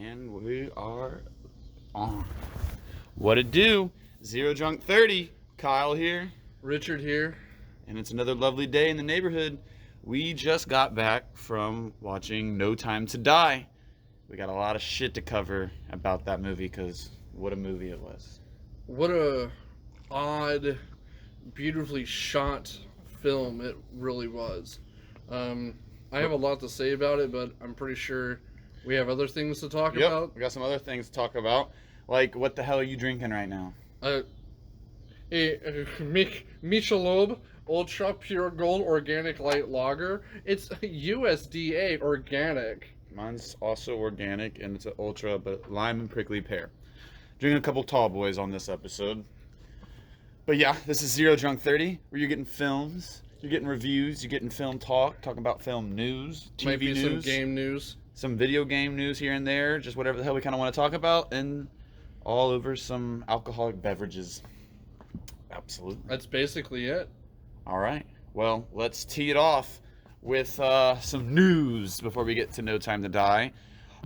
And we are on. What it do? Zero Drunk 30. Kyle here. Richard here. And it's another lovely day in the neighborhood. We just got back from watching No Time to Die. We got a lot of shit to cover about that movie because what a movie it was. What a odd, beautifully shot film it really was. I have a lot to say about it, but I'm pretty sure we have other things to talk about. We got some other things to talk about. Like, what the hell are you drinking right now? A Michelob Ultra Pure Gold Organic Light Lager. It's USDA organic. Mine's also organic, and it's an ultra, but lime and prickly pear. Drinking a couple tall boys on this episode. But yeah, this is Zero Drunk 30, where you're getting films, you're getting reviews, you're getting film talking about film news, TV Might be news. some game news. Some video game news here and there, just whatever the hell we kind of want to talk about, and all over some alcoholic beverages. Absolutely. That's basically it. All right. Well, let's tee it off with some news before we get to No Time to Die.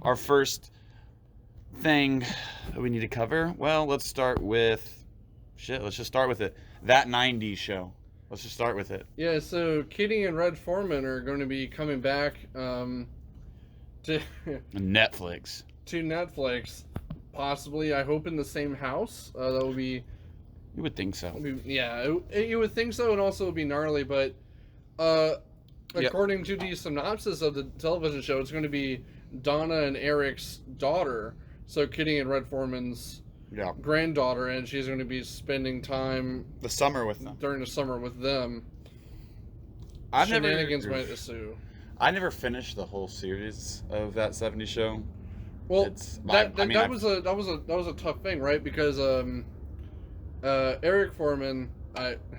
Our first thing that we need to cover, well, let's start with... let's just start with it. That 90s show. Let's just start with it. Yeah, so Kitty and Red Foreman are going to be coming back to Netflix. To Netflix, possibly. I hope in the same house. That would be. You would think so. You would think so, and also it would be gnarly. But according to the synopsis of the television show, it's going to be Donna and Eric's daughter. So Kitty and Red Foreman's granddaughter, and she's going to be spending time the summer with them during the summer with them. Shenanigans might ensue. I never finished the whole series of that 70s show. Well, that was a tough thing, right? Because Eric Foreman,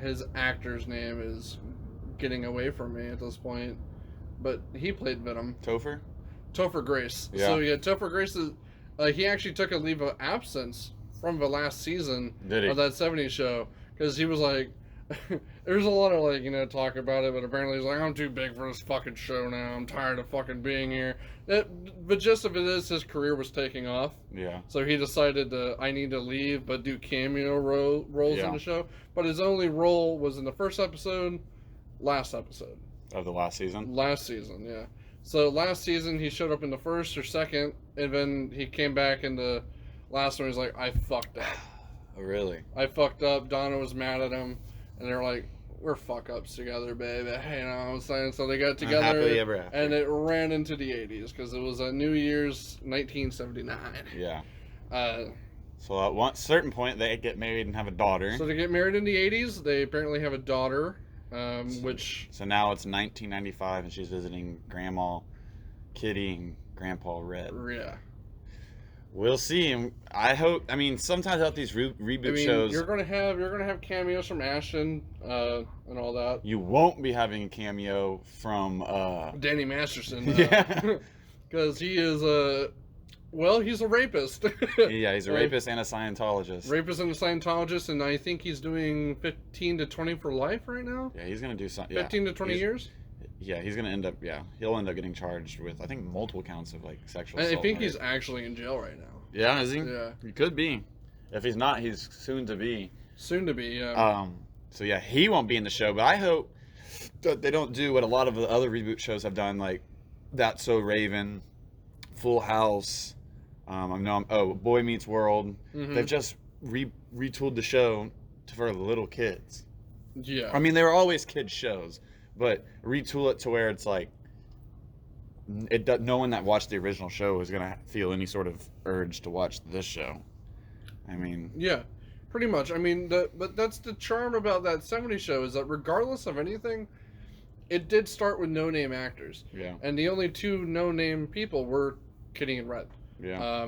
his actor's name is getting away from me at this point, but he played Venom. Topher Grace. Yeah. So yeah, Topher Grace is he actually took a leave of absence from the last season of that 70s show because he was like. There's a lot of talk about it, but apparently he's like, I'm too big for this fucking show now. I'm tired of fucking being here. But just of it is, his career was taking off. Yeah. So he decided I need to leave, but do cameo roles in the show. But his only role was in the first episode, last episode. Of the last season? Last season, yeah. So last season he showed up in the first or second, and then he came back in the last one. He's like, I fucked up. Oh, really? I fucked up. Donna was mad at him. And they're like, we're fuck-ups together, baby. You know what I'm saying? So they got together, happily ever after. And it ran into the 80s, because it was a New Year's 1979. Yeah. So at one certain point, they get married and have a daughter. So they get married in the 80s. They apparently have a daughter, So now it's 1995, and she's visiting Grandma Kitty and Grandpa Red. Yeah. We'll see. I hope. I mean, sometimes out these reboot shows, you're gonna have cameos from Ashton and all that. You won't be having a cameo from Danny Masterson. Yeah, because he is he's a rapist. Yeah, he's a rapist and a Scientologist. And I think he's doing 15 to 20 for life right now. Yeah, he's gonna do something. 15 to 20 years. Yeah, he's gonna end up. Yeah, he'll end up getting charged with I think multiple counts of sexual assault. I think he's actually in jail right now. Yeah, is he? Yeah, he could be. If he's not, he's soon to be. Soon to be. Yeah. So yeah, he won't be in the show, but I hope that they don't do what a lot of the other reboot shows have done, like That's So Raven, Full House. Boy Meets World. Mm-hmm. They've just retooled the show for the little kids. Yeah. I mean, they were always kids shows. But retool it to where it's like no one that watched the original show is gonna feel any sort of urge to watch this show. I mean, yeah, pretty much. I mean, but that's the charm about that 70s show is that regardless of anything, it did start with no-name actors. Yeah. And the only two no-name people were Kitty and Red. Yeah.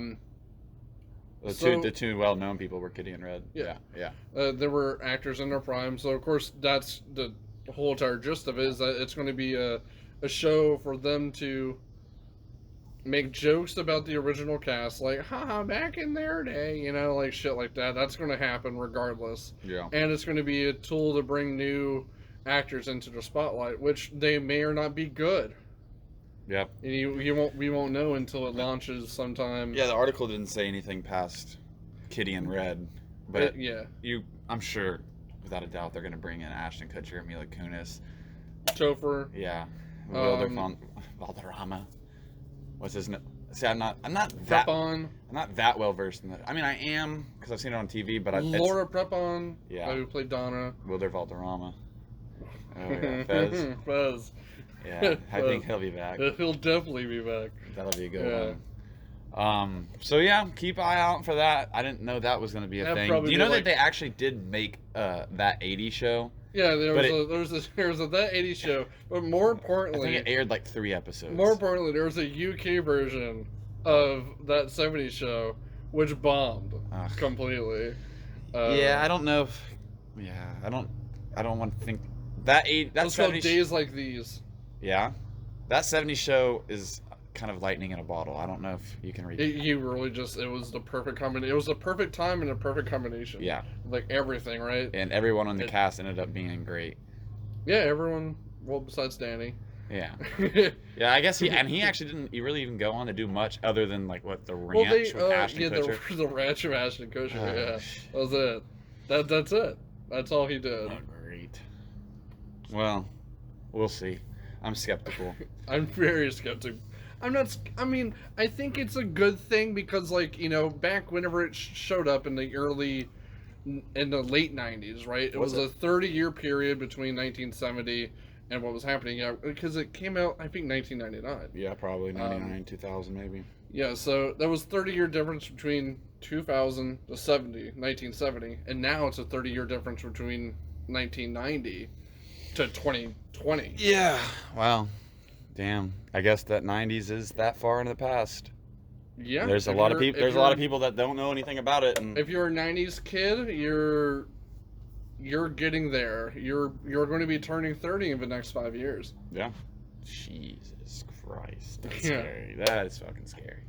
The two well-known people were Kitty and Red. Yeah. Yeah. There were actors in their prime, so of course that's the whole entire gist of it is that it's going to be a show for them to make jokes about the original cast, like, haha, back in their day, like shit like that. That's going to happen regardless. Yeah. And it's going to be a tool to bring new actors into the spotlight, which they may or not be good. Yep. And we won't know until it launches sometime. Yeah, the article didn't say anything past Kitty and Red, but I'm sure, without a doubt, they're gonna bring in Ashton Kutcher, Mila Kunis, Topher. Yeah, Valderrama. What's his name? See, I'm not that well versed in that. I mean, I am because I've seen it on TV, but Laura Prepon. Yeah. Who played Donna. Wilder Valderrama. Oh yeah, Fez. Fez. Yeah, I think he'll be back. He'll definitely be back. That'll be a good one. So yeah, keep an eye out for that. I didn't know that was going to be a thing. Do you know that they actually did make that 80s show? Yeah, there was a that 80s show, but more importantly, I think it aired like 3 episodes. More importantly, there was a UK version of that 70s show, which bombed completely. Yeah, I don't know if. Yeah, I don't want to think that 80. That's called Days Like These. Yeah, that 70s show is kind of lightning in a bottle. I don't know if you can read it. You really it was the perfect combination. It was the perfect time and the perfect combination. Yeah. Like everything, right? And everyone on the cast ended up being great. Yeah, everyone. Well, besides Danny. Yeah. Yeah, I guess he actually didn't really even go on to do much other than like what the ranch with Ashton Kutcher. The ranch of Ashton Kutcher. Yeah, that was it. That's it. That's all he did. Oh, great. Well, we'll see. I'm skeptical. I'm very skeptical. I'm not. I mean, I think it's a good thing because, like, you know, back whenever it showed up in the late '90s, right? It was a 30-year period between 1970 and what was happening. Yeah, because it came out, I think, 1999. Yeah, probably 99, 2000, maybe. Yeah, so there was 30-year difference between 2000 to 1970, and now it's a 30-year difference between 1990 to 2020. Yeah. Wow. Damn. I guess that 90s is that far in the past. Yeah. There's a lot of people. There's a lot of people that don't know anything about it. And if you're a 90s kid, you're getting there. You're going to be turning 30 in the next 5 years. Yeah. Jesus Christ. That's scary. That is fucking scary.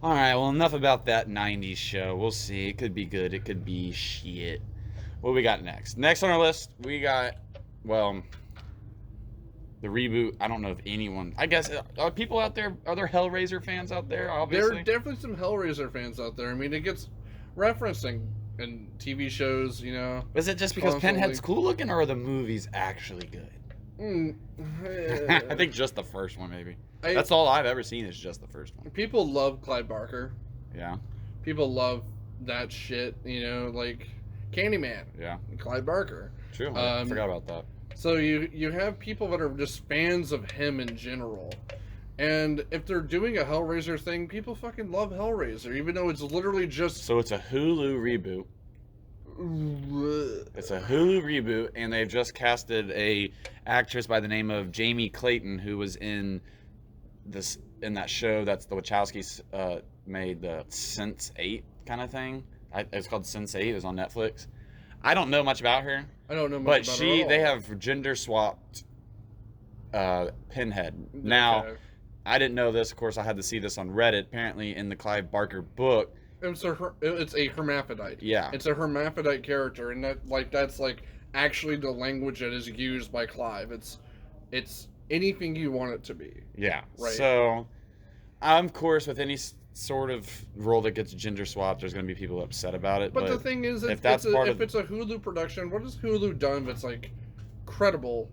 All right. Well, enough about that 90s show. We'll see. It could be good. It could be shit. What we got next? Next on our list, we got the reboot. I don't know if anyone. I guess are people out there? Are there Hellraiser fans out there? Obviously, there are definitely some Hellraiser fans out there. I mean, it gets referencing in TV shows. You know, is it just because Pinhead's cool looking, or are the movies actually good? I think just the first one, maybe. That's all I've ever seen is just the first one. People love Clive Barker. Yeah. People love that shit. You know, like Candyman. Yeah. Clive Barker. True. I forgot about that. So you have people that are just fans of him in general. And if they're doing a Hellraiser thing, people fucking love Hellraiser, even though it's literally just... So it's a Hulu reboot. It's a Hulu reboot, and they've just casted a actress by the name of Jamie Clayton, who was in that show that's the Wachowskis made, the Sense8 kind of thing. It's called Sense8. It was on Netflix. I don't know much about her. I don't know much about her at all. They have gender swapped Pinhead. Now, I didn't know this. Of course, I had to see this on Reddit. Apparently, in the Clive Barker book, it's a hermaphrodite. Yeah, it's a hermaphrodite character, and that's actually the language that is used by Clive. It's anything you want it to be. Yeah. Right. So, of course, with any sort of role that gets gender swapped, there's going to be people upset about it. But the thing is, if it's a Hulu production, what has Hulu done that's like credible?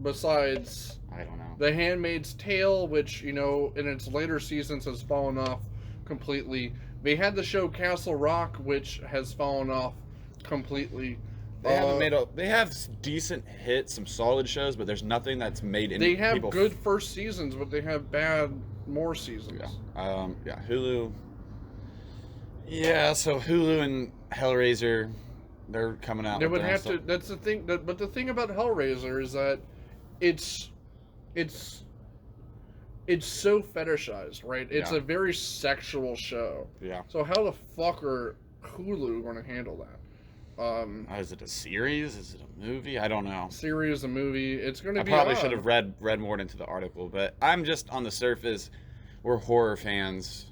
Besides, I don't know, The Handmaid's Tale, which, you know, in its later seasons has fallen off completely. They had the show Castle Rock, which has fallen off completely. They have decent hits, some solid shows, but there's nothing that's made any. They have good first seasons, but they have bad more seasons. Yeah. Hulu. Yeah, so Hulu and Hellraiser, they're coming out. They would have to. That's the thing. But the thing about Hellraiser is that it's so fetishized, right? It's a very sexual show. Yeah. So how the fuck are Hulu going to handle that? Is it a series? Is it a movie? I don't know. Series, a movie. It's going to be. I probably should have read more into the article, but I'm just on the surface. We're horror fans,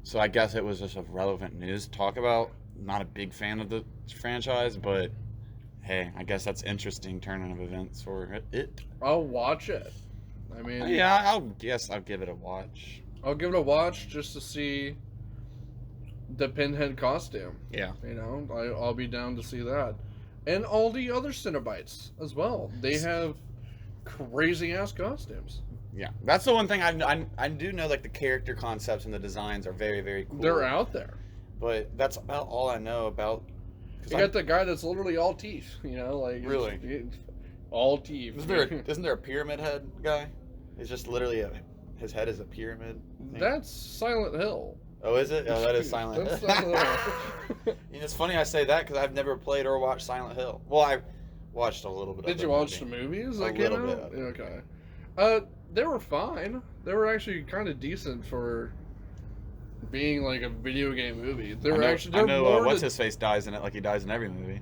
so I guess it was just a relevant news to talk about. Not a big fan of the franchise, but hey, I guess that's interesting turn of events for it. I'll watch it. I mean, yeah, I'll give it a watch. I'll give it a watch just to see the Pinhead costume. Yeah. You know, I'll be down to see that. And all the other Cenobites as well. They have crazy ass costumes. Yeah, that's the one thing I do know. Like the character concepts and the designs are very, very cool. They're out there. But that's about all I know about. You got the guy that's literally all teeth. You know, like really all teeth. Isn't there a pyramid head guy? It's just literally his head is a pyramid thing. That's Silent Hill. Oh, is it? Oh, that is Silent Hill. Silent Hill. It's funny I say that because I've never played or watched Silent Hill. Well, I watched a little bit. Did you watch the movies? A little bit. Okay. They were fine. They were actually kind of decent for being like a video game movie. They were actually. I know what's his face dies in it, like he dies in every movie.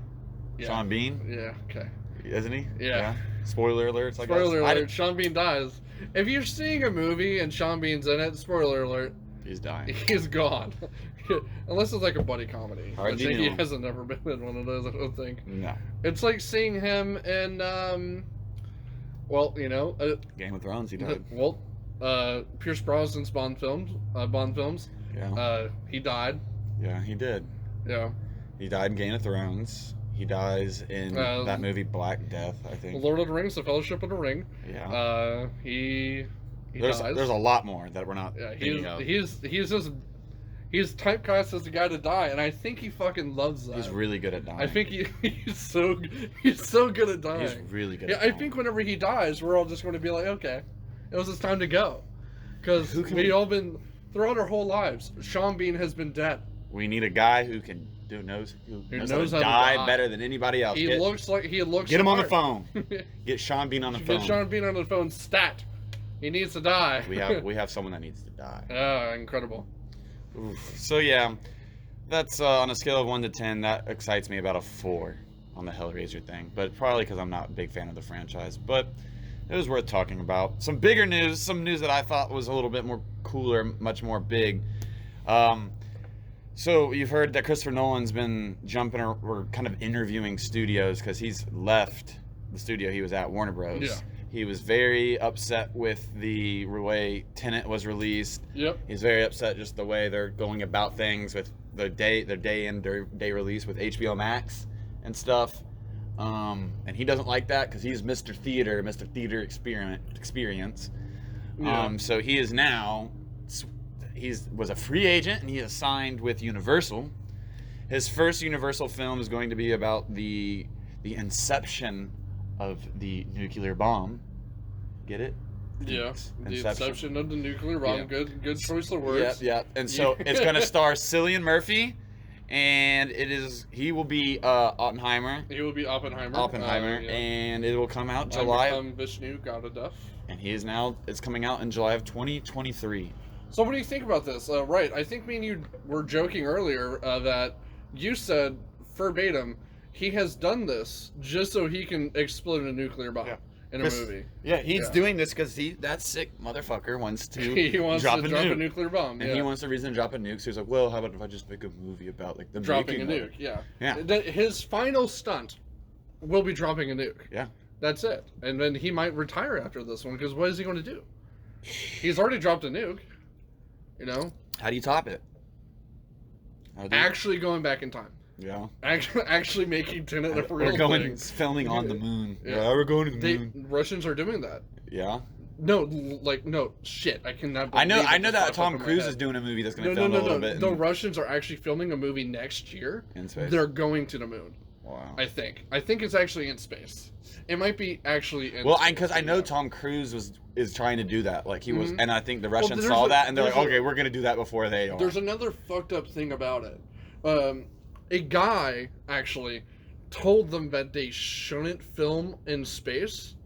Yeah. Sean Bean. Yeah. Okay. Isn't he? Yeah. Spoiler alerts. Spoiler alert. Sean Bean dies. If you're seeing a movie and Sean Bean's in it, spoiler alert. He's dying. He's gone. Unless it's like a buddy comedy. Which he hasn't never been in one of those, I don't think. No. It's like seeing him in, well, you know. Game of Thrones, he died. Well, Pierce Brosnan's Bond films. Yeah. He died. Yeah, he did. Yeah. He died in Game of Thrones. He dies in that movie Black Death, I think. Lord of the Rings, The Fellowship of the Ring. Yeah. He dies. There's a lot more that we're not thinking of. He's typecast as the guy to die, and I think he fucking loves that. He's really good at dying. I think he's so good at dying. He's really good. I think whenever he dies, we're all just going to be like, okay, it was his time to go, because we all been throughout our whole lives. Sean Bean has been dead. We need a guy who knows how to die better than anybody else. He looks. Get him on the phone. Get Sean Bean on the phone. Get Sean Bean on the phone. Stat. He needs to die. we have someone that needs to die. Incredible. Oof. So yeah, that's on a scale of 1 to 10. That excites me about a 4 on the Hellraiser thing, but probably because I'm not a big fan of the franchise. But it was worth talking about. Some bigger news, some news that I thought was a little bit more cooler, much more big. So you've heard that Christopher Nolan's been we're kind of interviewing studios because he's left the studio he was at, Warner Bros. Yeah. He was very upset with the way Tenet was released. Yep. He's very upset just the way they're going about things with their day release with HBO Max and stuff. And he doesn't like that because he's Mr. Theater Experience. Yeah. So he is now was a free agent and he is signed with Universal. His first Universal film is going to be about the inception of the nuclear bomb. Get it? Yeah. The inception of the nuclear bomb. Yeah. Good choice of words. Yeah. And so it's going to star Cillian Murphy, and he will be Oppenheimer. He will be Oppenheimer. And it will come out July. Vishnu Gaudadev. And it's coming out in July of 2023. So what do you think about this? Right, I think me and you were joking earlier that you said verbatim, he has done this just so he can explode a nuclear bomb in a movie. Yeah, he's doing this because that sick motherfucker wants to drop a nuclear bomb. And he wants a reason to drop a nuke, so he's like, well, how about if I just make a movie about like the dropping a nuke? Yeah. His final stunt will be dropping a nuke. Yeah. That's it. And then he might retire after this one because what is he going to do? He's already dropped a nuke. You know? How do you top it? Actually going back in time. Yeah. Actually making Tenet a real thing. Filming on the moon. Yeah, we're going to the moon. Russians are doing that. Yeah. No, shit. I cannot. I know that Tom Cruise is doing a movie that's going to film a little bit. The Russians are actually filming a movie next year. In space. They're going to the moon. Wow. I think it's actually in space. It might be actually in. Well, because I know Tom Cruise is trying to do that. Like he was, and I think the Russians saw that and they're like, okay, we're going to do that before they are. There's another fucked up thing about it. A guy actually told them that they shouldn't film in space,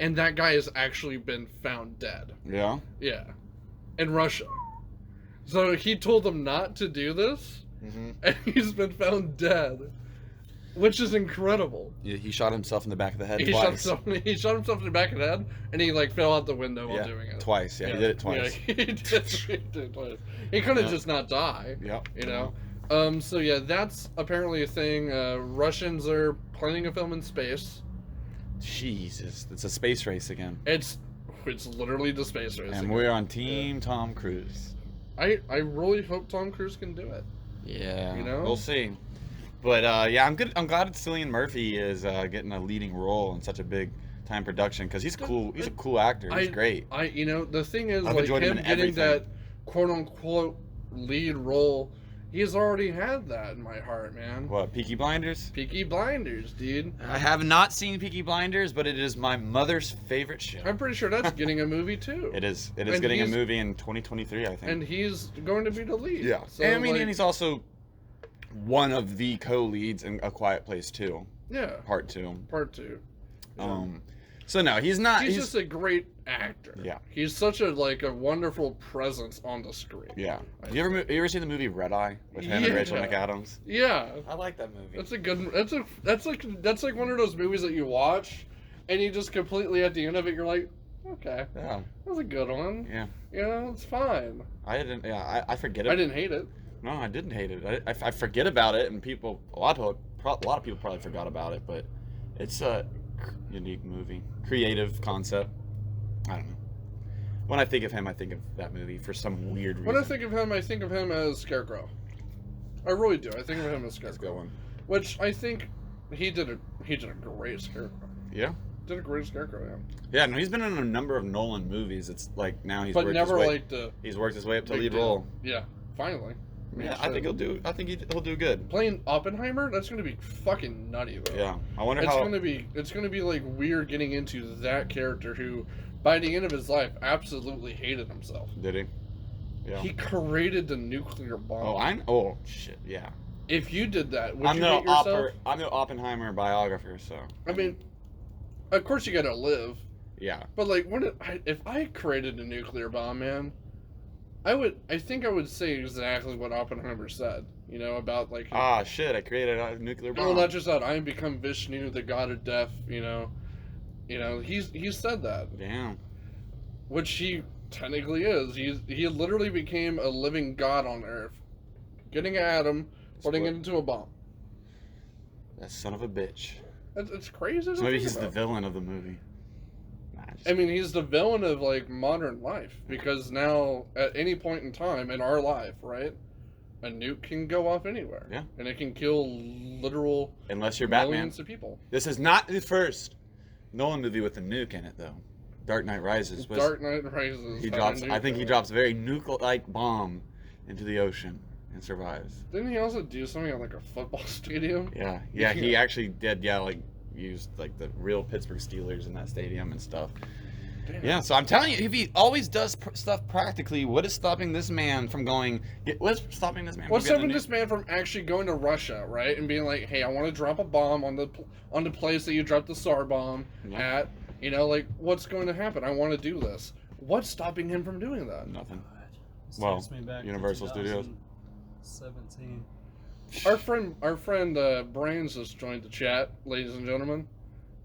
and that guy has actually been found dead. Yeah? Yeah. In Russia. So he told them not to do this, and he's been found dead. Which is incredible. Yeah, he shot himself in the back of the head twice. He shot himself in the back of the head, and he fell out the window while doing it. Twice, he did it twice. Yeah, he did it twice. He couldn't just not die. Yeah. You know? So yeah, that's apparently a thing. Russians are planning a film in space. Jesus, it's a space race again. It's It's literally the space race. And we're on Team Tom Cruise. I really hope Tom Cruise can do it. Yeah, you know, we'll see. But yeah, I'm good. I'm glad Cillian Murphy is getting a leading role in such a big time production because he's cool. He's a cool actor. He's great. The thing is, I've like enjoyed him him in getting everything. that quote unquote lead role, he's already had that in my heart, man. What, Peaky Blinders? Peaky Blinders, dude. I have not seen Peaky Blinders, but it is my mother's favorite show. I'm pretty sure that's getting a movie too. It is. It is getting a movie in 2023, I think. And he's going to be the lead. Yeah. So, and I mean, and he's also one of the co-leads in A Quiet Place 2. Yeah. Part 2. Part 2. Yeah. So no, he's not. He's just a great actor. Yeah. He's such a wonderful presence on the screen. Yeah. You ever seen the movie Red Eye with him and Rachel McAdams? Yeah. I like that movie. That's a good. That's like one of those movies that you watch, and you just completely at the end of it, you're like, okay, Yeah. that's a good one. Yeah. You know, it's fine. I didn't. Yeah. I forget it. I didn't hate it. No, I didn't hate it. I forget about it, and a lot of people probably forgot about it, but it's a unique movie, creative concept. I don't know. When I think of him, I think of that movie for some weird reason. When I think of him as Scarecrow. I really do. I think of him as Scarecrow. That's a good one. Which I think he did a great Scarecrow. Yeah. Did a great Scarecrow, yeah. Yeah, no, he's been in a number of Nolan movies. It's like now he's but worked never his way, like the. he's worked his way up to lead deal. role. Yeah, finally. Yeah, I think he'll do. I think he'll do good. Playing Oppenheimer, that's gonna be fucking nutty though. Yeah, I wonder it's how. It's gonna be like weird getting into that character who, by the end of his life, absolutely hated himself. Did he? Yeah. He created the nuclear bomb. Oh shit, yeah. If you did that, would you hate yourself? I'm the Oppenheimer biographer, so. I mean, of course you gotta live. Yeah. But like, if I created a nuclear bomb, man, I think I would say exactly what Oppenheimer said. You know, about like. Shit! I created a nuclear bomb. Well, not just that. I am become Vishnu, the god of death. You know, he said that. Damn. Which he technically is. He literally became a living god on Earth, getting an atom, putting it into a bomb. That son of a bitch. It's crazy. So maybe he's the villain of the movie. I mean, he's the villain of like modern life because now at any point in time in our life, right, a nuke can go off anywhere. Yeah. And it can kill literal unless you're Batman. Millions of people. This is not the first Nolan movie with a nuke in it, though. Dark Knight Rises. Dark Knight Rises. He drops. I think he drops a very nuke-like bomb into the ocean and survives. Didn't he also do something at like a football stadium? Yeah. Yeah. He actually did. Yeah, like used like the real Pittsburgh Steelers in that stadium and stuff. Damn. Yeah, so I'm telling you, if he always does stuff practically, what is stopping this man from going? What's stopping this man? What's stopping this man from actually going to Russia, right, and being like, "Hey, I want to drop a bomb on the place that you dropped the SAR bomb at." You know, like, what's going to happen? I want to do this. What's stopping him from doing that? Nothing. Well, Universal Studios. 17. Our friend Brains just joined the chat, ladies and gentlemen.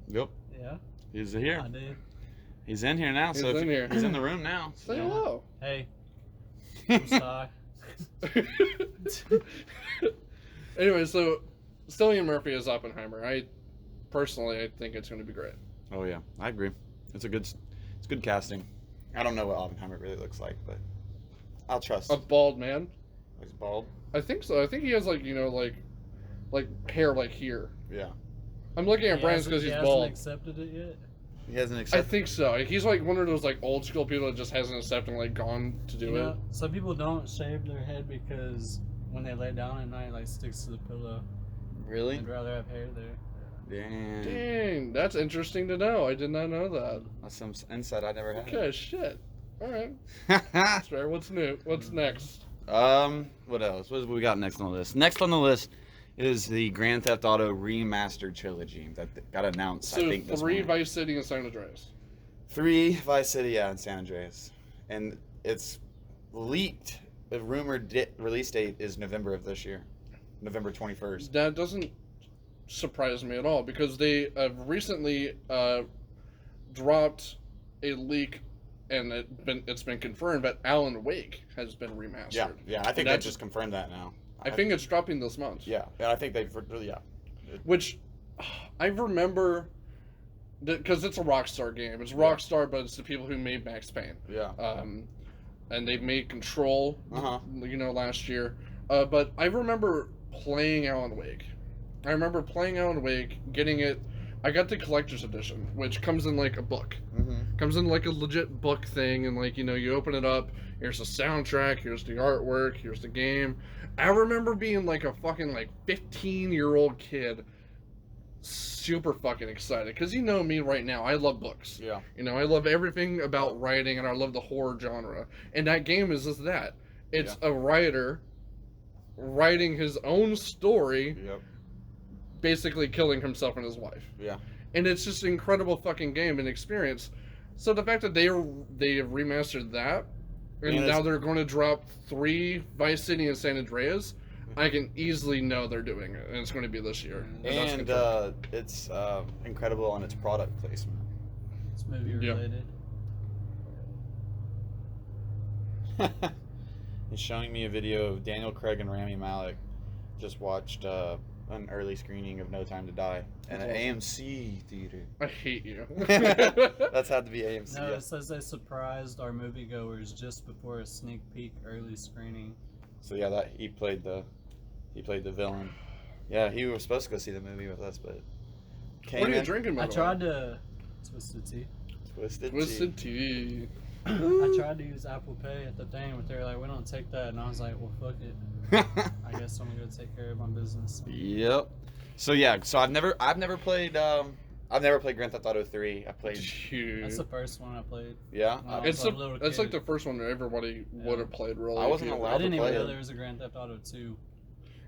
Yep. Yeah. He's here. I did. He's in here now. He's in here. He's in the room now. Say hello. Hey. I'm sorry. Anyway, so Cillian Murphy is Oppenheimer. I think it's going to be great. Oh yeah, I agree. It's good casting. I don't know what Oppenheimer really looks like, but I'll trust. A bald man. He's bald. I think so. I think he has like hair like here. Yeah. I'm looking at Brandon because he's bald. He hasn't accepted it yet. He hasn't accepted. I think so. He's like one of those like old school people that just hasn't accepted and like gone to do it. Some people don't shave their head because when they lay down at night, it like sticks to the pillow. Really? I'd rather have hair there. Dang, that's interesting to know. I did not know that. That's some insight I never had. Okay, shit. All right. That's fair. What's new? What's next? What else? What have we got next on the list? Next on the list is the Grand Theft Auto remastered trilogy that got announced. So I think this 3 morning. Vice City and San Andreas. 3 Vice City, yeah, and San Andreas, and it's leaked. The rumored release date is November of this year, November 21st. That doesn't surprise me at all because they have recently dropped a leak, and it's been confirmed that Alan Wake has been remastered. Yeah, I think they just confirmed that now. I think it's dropping this month. Yeah, I think they've Which I remember because it's a Rockstar game. It's Rockstar, but it's the people who made Max Payne. Yeah. And they made Control. Uh-huh. Last year. But I remember playing Alan Wake. Getting it. I got the collector's edition, which comes in like a book. Mm-hmm. Comes in like a legit book thing, and like you open it up. Here's the soundtrack. Here's the artwork. Here's the game. I remember being like a fucking 15-year-old kid, super fucking excited, because me right now. I love books. Yeah. I love everything about writing, and I love the horror genre. And that game is just that. It's a writer writing his own story. Yep. Basically killing himself and his wife. Yeah. And it's just an incredible fucking game and experience. So the fact that they have remastered that, and now they're going to drop 3 Vice City and San Andreas, I can easily know they're doing it, and it's going to be this year. And it's incredible on its product placement. It's movie related. He's showing me a video of Daniel Craig and Rami Malek just watched an early screening of No Time to Die in an AMC theater. I hate you. That's had to be AMC. No, it says they surprised our moviegoers just before a sneak peek early screening. So yeah, he played the villain. Yeah, he was supposed to go see the movie with us, but what are you drinking? I tried to Twisted Tea. Twisted tea. I tried to use Apple Pay at the thing, but they were like, "We don't take that," and I was like, "Well, fuck it. I guess I'm gonna go take care of my business." Yep. So I've never played Grand Theft Auto 3. I played. That's the first one I played. Yeah. It's like the first one that everybody would have played. Really, I wasn't allowed to play it. I didn't even know there was a Grand Theft Auto 2.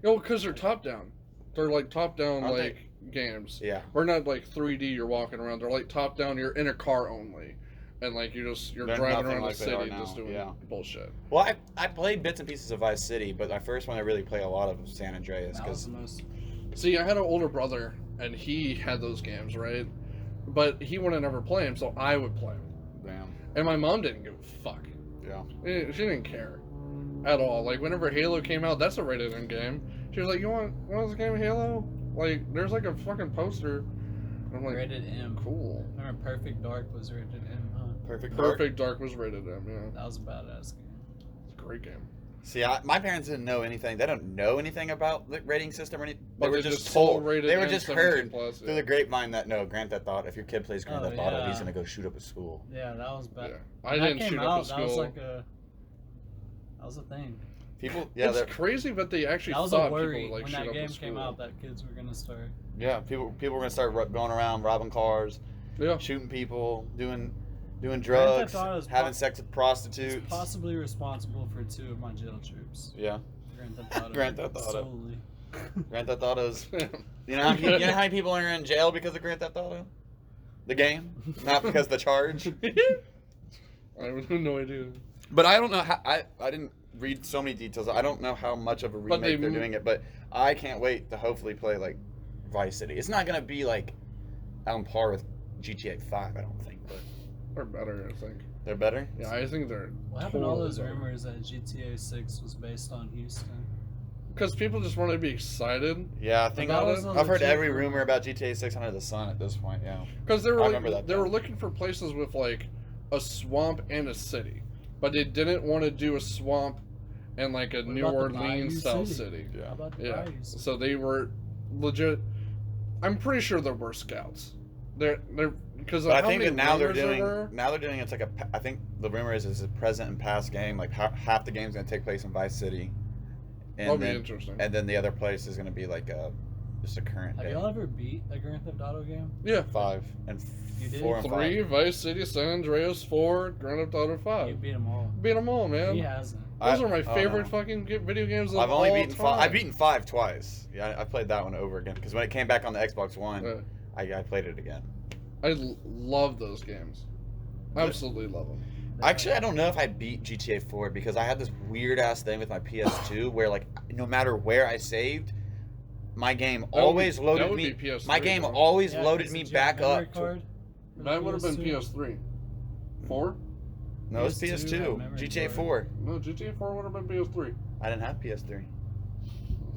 Because they're top down. They're like top down games. Yeah. We're not like 3D. You're walking around. They're like top down. You're in a car only. And you're driving around the city just doing bullshit. Well, I played bits and pieces of Vice City, but my first one I really played a lot of San Andreas. See, I had an older brother, and he had those games, right? But he wouldn't ever play them, so I would play them. Damn. And my mom didn't give a fuck. Yeah. She didn't care at all. Like whenever Halo came out, that's a rated M game. She was like, "You want this game Halo? Like, there's like a fucking poster." And I'm like, rated M. Cool. Remember Perfect Dark was rated M, huh? Perfect Dark was rated M, yeah. That was a badass game. It's a great game. See, my parents didn't know anything. They don't know anything about the rating system or anything. They But were just told. They were just heard plus, through the grapevine that Grand Theft Auto. If your kid plays Grand Theft Auto, he's gonna go shoot up a school. Yeah, that was bad. Yeah. I didn't shoot up a school. That was a thing. People, yeah, it's crazy that they actually that was thought a worry people would when shoot that up game a school. came out that kids were gonna start. Yeah, people were gonna start going around robbing cars, shooting people, doing drugs, having sex with prostitutes. It's possibly responsible for 2 of my jail trips. Yeah. Grand Theft Auto. Grand Theft Auto's. You know how many people are in jail because of Grand Theft Auto? The game, not because of the charge. I have no idea. But I don't know how. I didn't read so many details. I don't know how much of a remake they're doing it, but I can't wait to hopefully play Vice City. It's not gonna be on par with GTA 5, I don't think, but they're better. I think they're better. Yeah, I think they're. What happened to all those rumors that GTA 6 was based on Houston? Because people just want to be excited. Yeah, I think I've heard every rumor about GTA 6 under the sun at this point. Yeah. Because they were looking for places with a swamp and a city, but they didn't want to do a swamp and a New Orleans style city. Yeah. So they were legit. I'm pretty sure there were scouts. They're because I think that now they're doing it's I think the rumor is it's a present and past game. Half the game's gonna take place in Vice City. That'll be interesting. And then the other place is gonna be just a current day. Have y'all ever beat a Grand Theft Auto game? Yeah. 5 and You did? 4 and 3, 5. Vice City, San Andreas, 4, Grand Theft Auto 5. You beat them all. Beat them all, man. He hasn't. Those are my favorite fucking video games of I've only all beaten time. 5. I've beaten 5 twice. Yeah, I played that one over again because when it came back on the Xbox One, I played it again. I love those games. Absolutely love them. Actually, I don't know if I beat GTA 4 because I had this weird ass thing with my PS2 where no matter where I saved, my game always loaded me. My game always loaded me back up. That would have been PS3. 4? No, it's PS2. GTA 4. No, GTA 4 would have been PS3. I didn't have PS3.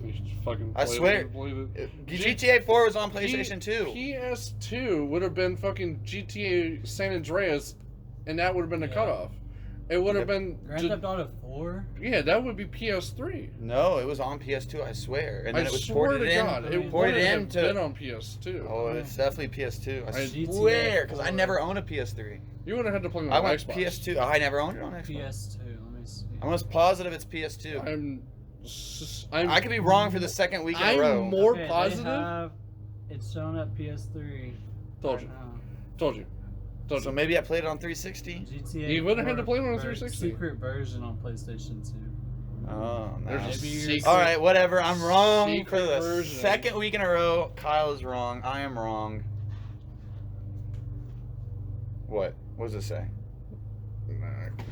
You should fucking I play swear. it, believe it. GTA 4 was on PlayStation 2. PS2 would have been fucking GTA San Andreas, and that would have been the cutoff. It would have been Grand Theft Auto 4. Yeah, that would be PS3. No, it was on PS2, I swear. And then I it was swear ported to in. God, it ported would in have to. been on PS2. Oh, it's definitely PS2. I GTA swear, because I 4. never owned a PS3. You would have had to play it I on went Xbox. PS2. Oh, I never owned it on Xbox. PS2. Let me see. I'm almost positive it's PS2. I could be wrong for the second week in a row. I'm more Okay, positive. It's showing up PS3. Told you. now. Told you. So maybe I played it on 360. GTA. You would've had to 4 play it on a ver- 360. Secret version on PlayStation 2. Oh, no. There's a Maybe you're secret. All right, whatever. I'm wrong for Secret the version. second week in a row. Kyle is wrong. I am wrong. What? What does it say? Nah,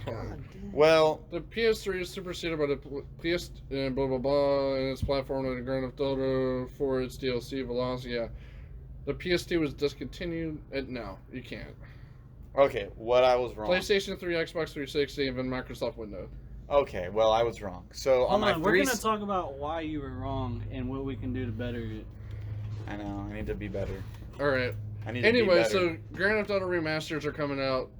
come on. Well, The PS3 is superseded by the PS and blah blah blah, and its platform and Grand Theft Auto for its DLC Velocity. Yeah, the PS2 was discontinued. No, you can't. okay, what I was wrong. PlayStation 3, Xbox 360, and then Microsoft Windows. Okay, well, I was wrong. So on Hold my on, we're three. gonna talk about why you were wrong and what we can do to better it. I know. I need to be better. All right. I need to be Anyway, better. so Grand Theft Auto remasters are coming out.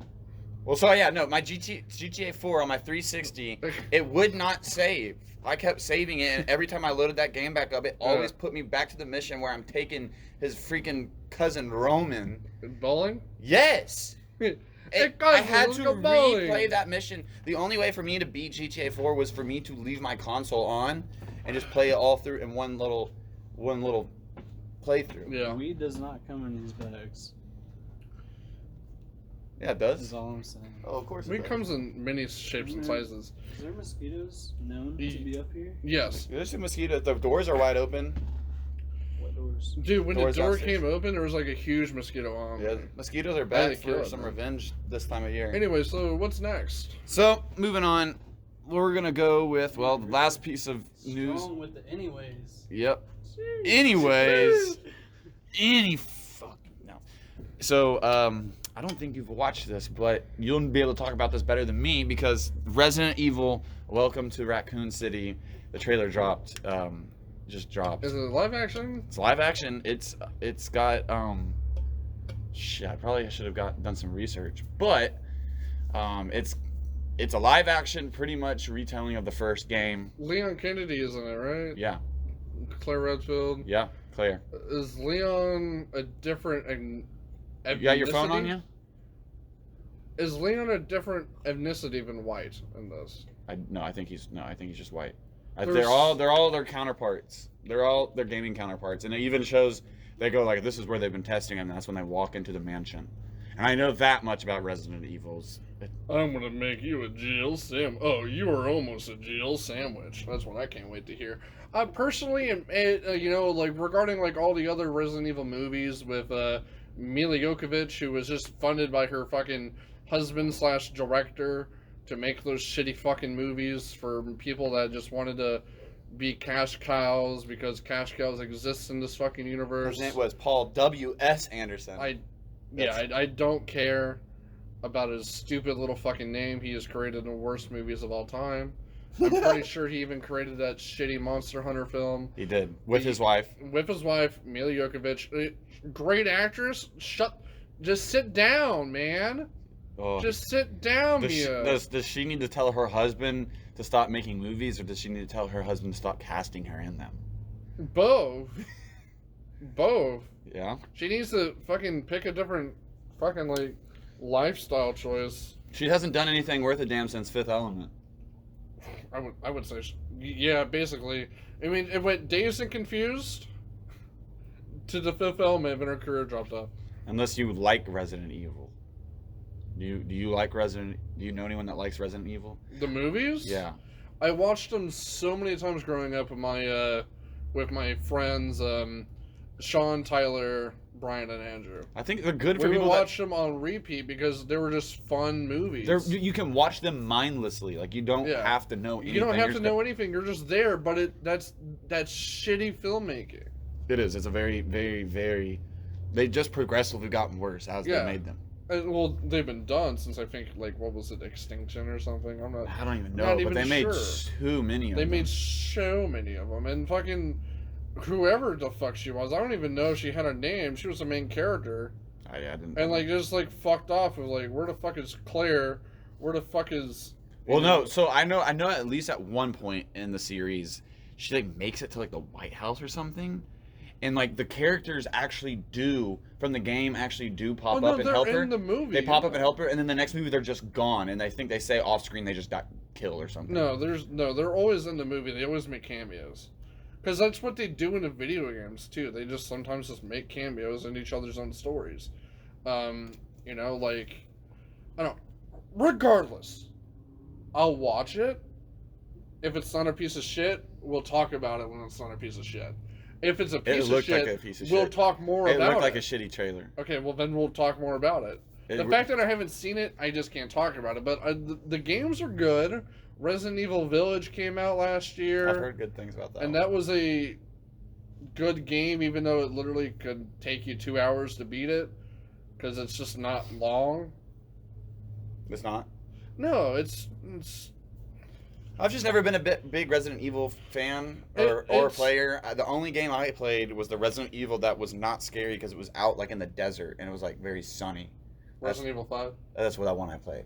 Well, so yeah, no, my GTA 4 on my 360, it would not save. I kept saving it, and every time I loaded that game back up, it always put me back to the mission where I'm taking his freaking cousin Roman. Bowling? Yes! I had to go bowling. replay that mission. The only way for me to beat GTA 4 was for me to leave my console on and just play it all through in one little playthrough. Yeah. Weed does not come in these bags. Yeah, it That's does. all I'm saying. Oh, of course It comes in many shapes and sizes. Is there mosquitoes known to be up here? Yes. There's a mosquito. The doors are wide open. What doors? Dude, when Doors the door downstairs. came open, there was like a huge mosquito on. Yeah, mosquitoes are I had bad to kill for it, some man. revenge this time of year. Anyway, so what's next? So, moving on, we're going to go with, well, the last piece of news. Strong with the anyways. Yep. Anyways, no. So, I don't think you've watched this, but you'll be able to talk about this better than me because Resident Evil: Welcome to Raccoon City, the trailer dropped. Just dropped. Is it live action? It's live action. It's got shit. I probably should have done some research, but it's a live action, pretty much retelling of the first game. Leon Kennedy is in it, right? Yeah, Claire Redfield. yeah, Claire. Is Leon a different You got your phone on ethnicity? you? Is Leon a different ethnicity than white in this? I think he's just white. There's- They're all their counterparts. They're all their gaming counterparts, and it even shows they go like, this is where they've been testing them. And that's when they walk into the mansion. And I know that much about Resident Evils. I'm gonna make you a Jill Sam. Oh, you are almost a Jill sandwich. That's what I can't wait to hear. I personally am, like regarding like all the other Resident Evil movies with Mila Jovovich, who was just funded by her fucking husband/director to make those shitty fucking movies for people that just wanted to be cash cows because cash cows exist in this fucking universe. His name was Paul W.S. Anderson. I don't care about his stupid little fucking name. He has created the worst movies of all time. I'm pretty sure he even created that shitty Monster Hunter film. He did with his wife. With his wife, Mila Jovovich. Great actress. Just sit down, man. Oh. Just sit down, Mia. Does she need to tell her husband to stop making movies, or does she need to tell her husband to stop casting her in them? Both. Both. Yeah. She needs to fucking pick a different fucking like lifestyle choice. She hasn't done anything worth a damn since Fifth Element. I would say, yeah, basically. I mean, it went Dazed and Confused to the Fifth Element, and her career dropped off. Unless you like Resident Evil. Do you like Resident? Do you know anyone that likes Resident Evil? The movies? Yeah. I watched them so many times growing up with my friends, Sean, Tyler, Brian, and Andrew. I think they're good for We would people watch them on repeat because they were just fun movies. you can watch them mindlessly. Like you don't Yeah. have to know anything. You don't have You're to just know anything. You're just there, but that's shitty filmmaking. It is. It's a very, very, very. They just progressively gotten worse as they made them. Well, they've been done since I think what was it, Extinction or something? I don't even know, not but even they made sure. too many of They them. made so many of them, and fucking whoever the fuck she was, I don't even know if she had a name. She was the main character. I didn't. And just fucked off of where the fuck is Claire? Where the fuck is? Well, no. So I know at least at one point in the series, she makes it to the White House or something, and the characters from the game do pop up and help her. In the movie. They pop up and help her, and then the next movie they're just gone, and I think they say off screen they just got killed or something. No, they're always in the movie. They always make cameos, because that's what they do in the video games too. They just sometimes just make cameos in each other's own stories. I don't. Regardless, I'll watch it. If it's not a piece of shit, we'll talk about it when it's not a piece of shit. If it's a piece of shit, we'll talk more about it. It looked like a shitty trailer. Okay, well then we'll talk more about it. The fact that I haven't seen it, I just can't talk about it. But the games are good. Resident Evil Village came out last year. I've heard good things about that. And that was a good game, even though it literally could take you 2 hours to beat it, because it's just not long. It's not? No, it's I've just never been a big Resident Evil fan or player. The only game I played was the Resident Evil that was not scary because it was out in the desert and it was very sunny. Resident Evil 5? That's what that one I played.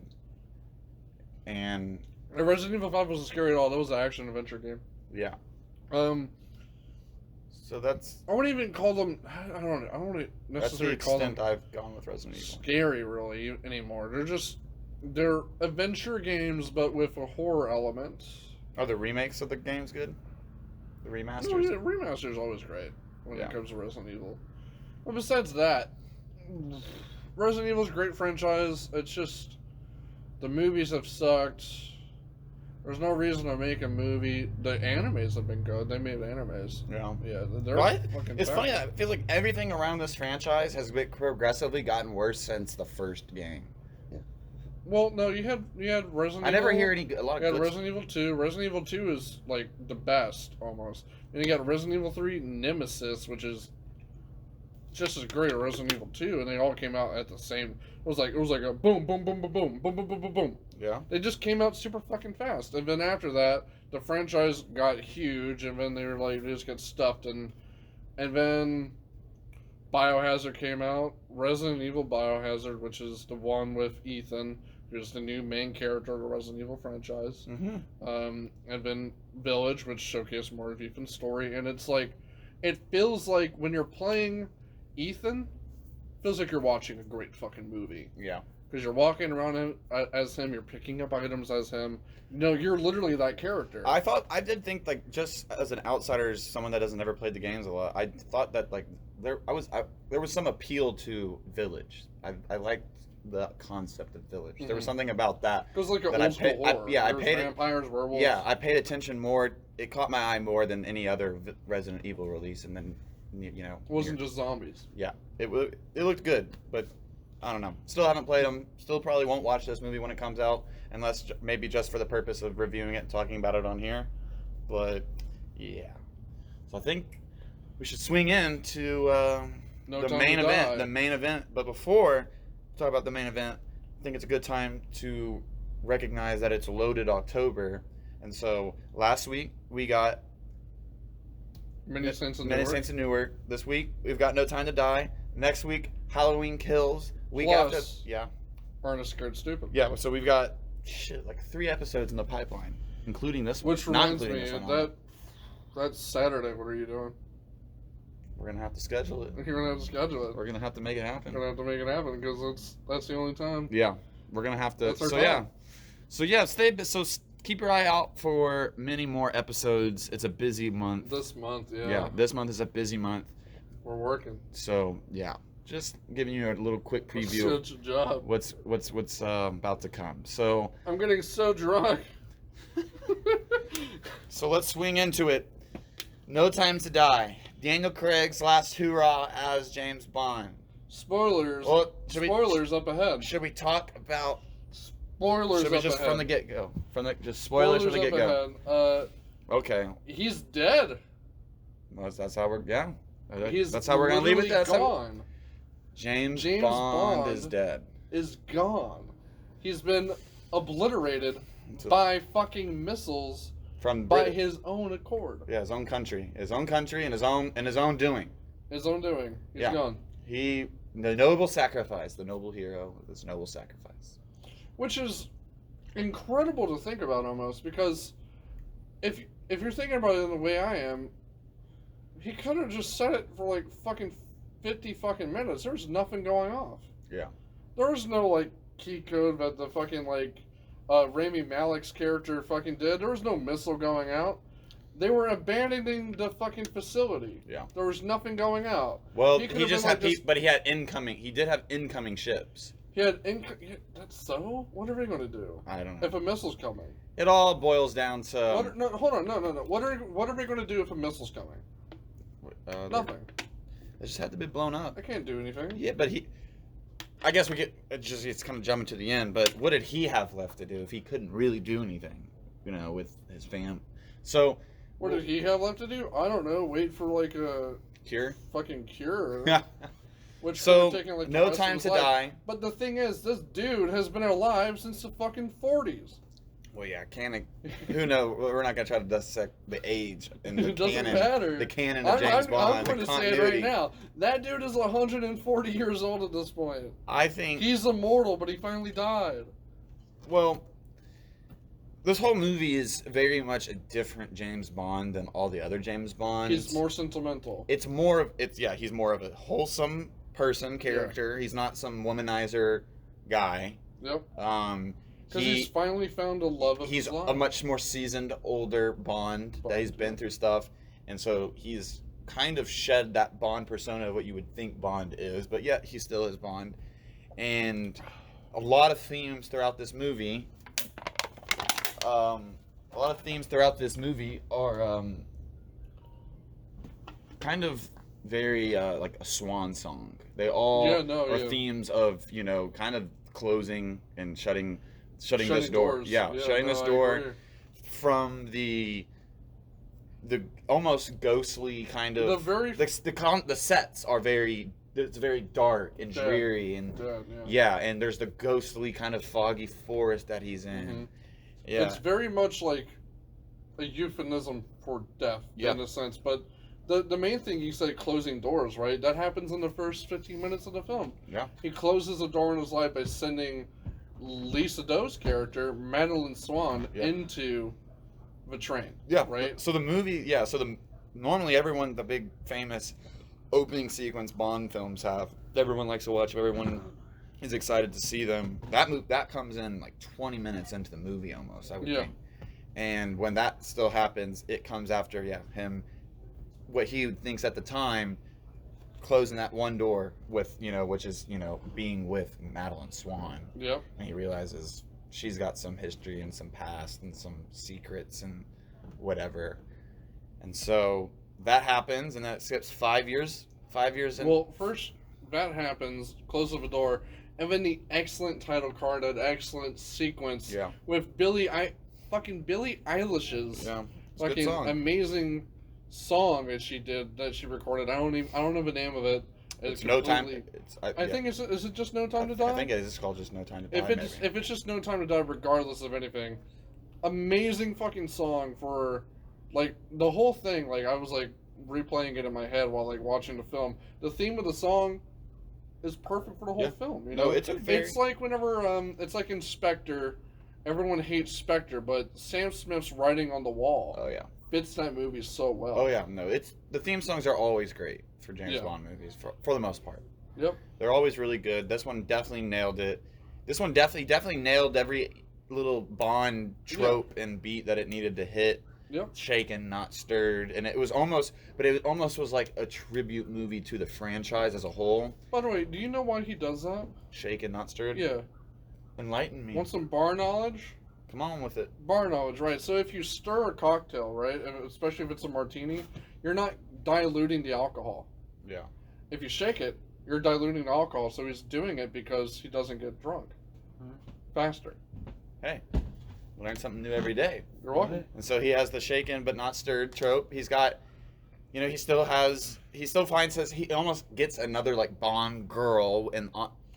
And Resident Evil 5 wasn't scary at all. That was an action adventure game. Yeah. So that's. I wouldn't even call them. I don't want to necessarily call them. That's the extent I've gone with Resident Evil. Scary, really, anymore. They're adventure games, but with a horror element. Are the remakes of the games good? The remasters? No, yeah, remasters always great when it comes to Resident Evil. But besides that, Resident Evil's a great franchise. It's just the movies have sucked. There's no reason to make a movie. The animes have been good. They made animes. Yeah. Yeah, they're fucking It's funny that it feels like everything around this franchise has progressively gotten worse since the first game. Well, no, you had Resident Evil. I never hear a lot of You had Resident Evil 2. Resident Evil 2 is the best almost. And you got Resident Evil 3 Nemesis, which is just as great as Resident Evil 2, and they all came out at the same. It was like a boom, boom, boom, boom, boom, boom, boom, boom, boom, boom. Yeah. They just came out super fucking fast, and then after that, the franchise got huge, and then they were they just got stuffed, and then Biohazard came out, Resident Evil Biohazard, which is the one with Ethan, who's the new main character of the Resident Evil franchise. Mm-hmm. And then Village, which showcased more of Ethan's story, and it's it feels like when you're playing Ethan, feels like you're watching a great fucking movie. Yeah. Because you're walking around as him, you're picking up items as him. No, you're literally that character. I did think just as an outsider, someone that hasn't ever played the games a lot, I thought that there was some appeal to Village. I liked the concept of Village. Mm-hmm. There was something about that. It was like an old school horror. I paid vampires, werewolves. Yeah, I paid attention more. It caught my eye more than any other Resident Evil release, and then it wasn't just zombies. Yeah, it looked good, but I don't know. Still haven't played them. Still probably won't watch this movie when it comes out, unless maybe just for the purpose of reviewing it and talking about it on here. But yeah, so I think we should swing into the main event. The main event. But before we talk about the main event, I think it's a good time to recognize that it's Loaded October, and so last week we got Many Saints of Newark. This week we've got No Time to Die. Next week, Halloween Kills. Week after, Ernest Scared Stupid. Yeah, so we've got 3 episodes in the pipeline, including this one. Which reminds me, that's Saturday. What are you doing? We're gonna have to schedule it. You're gonna have to schedule it. We're gonna have to make it happen. We're gonna have to make it happen because that's the only time. Yeah, we're gonna have to. That's our time. Keep your eye out for many more episodes. It's a busy month. This month, yeah. Yeah, this month is a busy month. We're working. So yeah, just giving you a little quick preview. Such a job. What's about to come. So I'm getting so drunk. So let's swing into it. No Time to Die. Daniel Craig's last hoorah as James Bond. Spoilers. Well, spoilers up ahead. Should we talk about spoilers? Should we just ahead. from the get go? Just spoilers from the get go. Okay. He's dead. Well, that's how we're He's that's how we're gonna leave it. That's gone. James Bond is dead. is gone. He's been obliterated by fucking missiles by his own accord. Yeah, his own country, and his own doing. His own doing. He's gone. The noble sacrifice, the noble hero with his noble sacrifice. Which is incredible to think about almost, because if you're thinking about it in the way I am, he could have just said it for like fucking 50 fucking minutes. There's nothing going off. Yeah. There was no like key code that the fucking like Rami Malek's character fucking did. There was no missile going out. They were abandoning the fucking facility. Yeah. There was nothing going out. Well, he just had but he had incoming. He did have incoming ships. That's so? What are we going to do? I don't know. If a missile's coming. It all boils down to... Hold on. No. What are we going to do if a missile's coming? Nothing. It just had to be blown up. I can't do anything. Yeah, but I guess it's kind of jumping to the end, but what did he have left to do if he couldn't really do anything, with his fam? So... What did he have left to do? I don't know. Wait for like a... Cure? Fucking cure. Which so, taken, like, no time to die. But the thing is, this dude has been alive since the fucking 40s. Well, yeah, who knows? We're not going to try to dissect the age and the canon. Matter. The canon of James Bond. I'm going to say it right now. That dude is 140 years old at this point. I think... He's immortal, but he finally died. Well, this whole movie is very much a different James Bond than all the other James Bonds. He's more sentimental. He's more of a wholesome character. Yeah. He's not some womanizer guy. Yep. Because he's finally found a love of his life. He's a much more seasoned, older Bond that he's been through stuff, and so he's kind of shed that Bond persona of what you would think Bond is, but yet he still is Bond. And a lot of themes throughout this movie. Are kind of very like a swan song. They all are themes of kind of closing and shutting this door. Shutting this door from the almost ghostly kind of. The sets are very. It's very dark and dreary and and there's the ghostly kind of foggy forest that he's in. Mm-hmm. Yeah. It's very much like a euphemism for death in a sense, but the main thing you say, closing doors, right? That happens in the first 15 minutes of the film. Yeah. He closes a door in his life by sending Lisa Doe's character, Madeline Swan, into the train. Yeah. Right? So the movie, normally everyone, the big famous opening sequence Bond films have, everyone likes to watch, everyone is excited to see them. That comes in like 20 minutes into the movie almost, I would think. And when that still happens, it comes after him, what he thinks at the time, closing that one door with which is being with Madeline Swan. Yep. And he realizes she's got some history and some past and some secrets and whatever. And so that happens, and that skips 5 years. 5 years in. Well, first that happens, close of a door. And then the excellent title card, that excellent sequence with Billie Eilish's fucking amazing song that she recorded. I don't know the name of it. It's No Time. I think is it just No Time to Die? I think it is called just No Time to Die. If it's just No Time to Die, regardless of anything, amazing fucking song for like the whole thing. Like I was like replaying it in my head while like watching the film. The theme of the song is perfect for the whole film. No, it's like whenever it's like in Spectre, everyone hates Spectre, but Sam Smith's writing on the wall. Oh yeah, fits that movie so well. Oh yeah, no, the theme songs are always great for James Bond movies for the most part. Yep, they're always really good. This one definitely nailed it. This one definitely nailed every little Bond trope and beat that it needed to hit. Yep. Shaken, not stirred, and it almost was like a tribute movie to the franchise as a whole. By the way, do you know why he does that? Shaken, not stirred? Yeah. Enlighten me. Want some bar knowledge? Come on with it. Bar knowledge, right? So if you stir a cocktail, right, especially if it's a martini, you're not diluting the alcohol. Yeah. If you shake it, you're diluting the alcohol, so he's doing it because he doesn't get drunk faster. Hey. Learn something new every day. You're welcome. And so he has the shaken but not stirred trope. He's got, he almost gets another like Bond girl and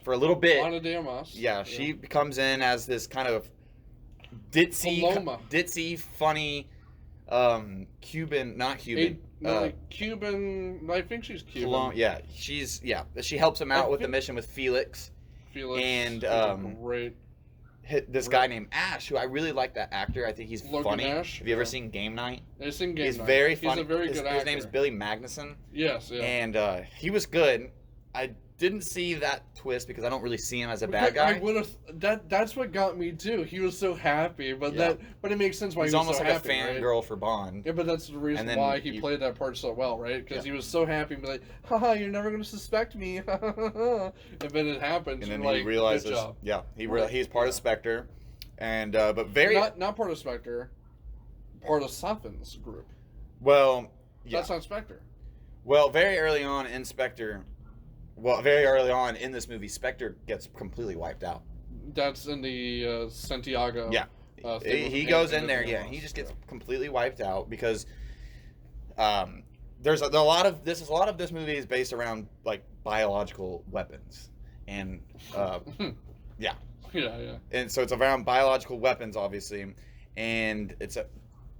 for a little bit. Ana de Armas. Yeah, she comes in as this kind of ditzy, funny, Cuban, not Cuban. Cuban. I think she's Cuban. She helps him out with the mission with Felix. And great. This guy named Ash, who I really like that actor. I think he's funny. Ash, Have you ever seen Game Night? I've seen Game Night. He's very funny. He's a very good actor. His name is Billy Magnuson. Yes, yeah. And he was good. I didn't see that twist because I don't really see him as a bad guy. I would have. That's what got me too. He was so happy, but but it makes sense why he's he was almost so like happy, a fangirl for Bond. Yeah, but that's the reason why he played that part so well, right? Because he was so happy and be like, haha, you're never going to suspect me. And then it happens. And then he realizes, good job. he's part of Spectre. And, but very... Not part of Spectre, part of Safin's group. Well, yeah. That's not Spectre. Well, very early on in this movie, Spectre gets completely wiped out. That's in the Santiago. Yeah. He goes in there, he just gets completely wiped out because there's a lot of this movie is based around like biological weapons. And yeah. And so it's around biological weapons, obviously, and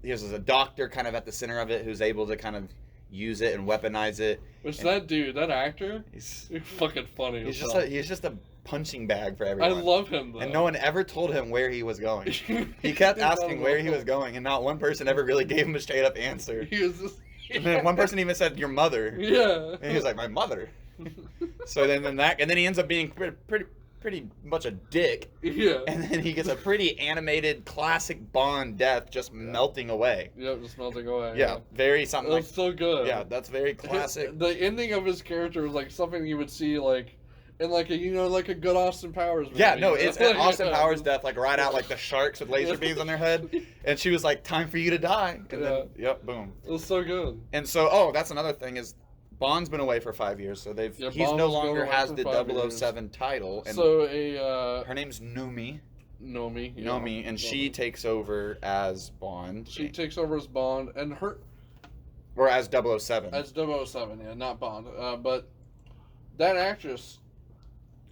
there's a doctor kind of at the center of it who's able to kind of use it and weaponize it. That actor? He's fucking funny. He's just a punching bag for everyone. I love him though. And no one ever told him where he was going. He kept asking where he was going, and not one person ever really gave him a straight up answer. He was just. And then one person even said, "Your mother." Yeah. And he was like, "My mother." So then he ends up being pretty much a dick. Yeah. And then he gets a pretty animated classic Bond death just melting away. Yep, just melting away. Yeah, very something That's so good. Yeah, that's very classic. The ending of his character was like something you would see like in like a good Austin Powers movie. Yeah, no, it's an Austin Powers death, like right out like the sharks with laser beams on their head. And she was like, "Time for you to die." And then, yep, boom. It was so good. And so, that's another thing is Bond's been away for 5 years, so he's no longer has the 007 title. And so her name's Nomi. Nomi, and she takes over as Bond. She takes over as Bond, or as 007. As 007, yeah, not Bond. But that actress,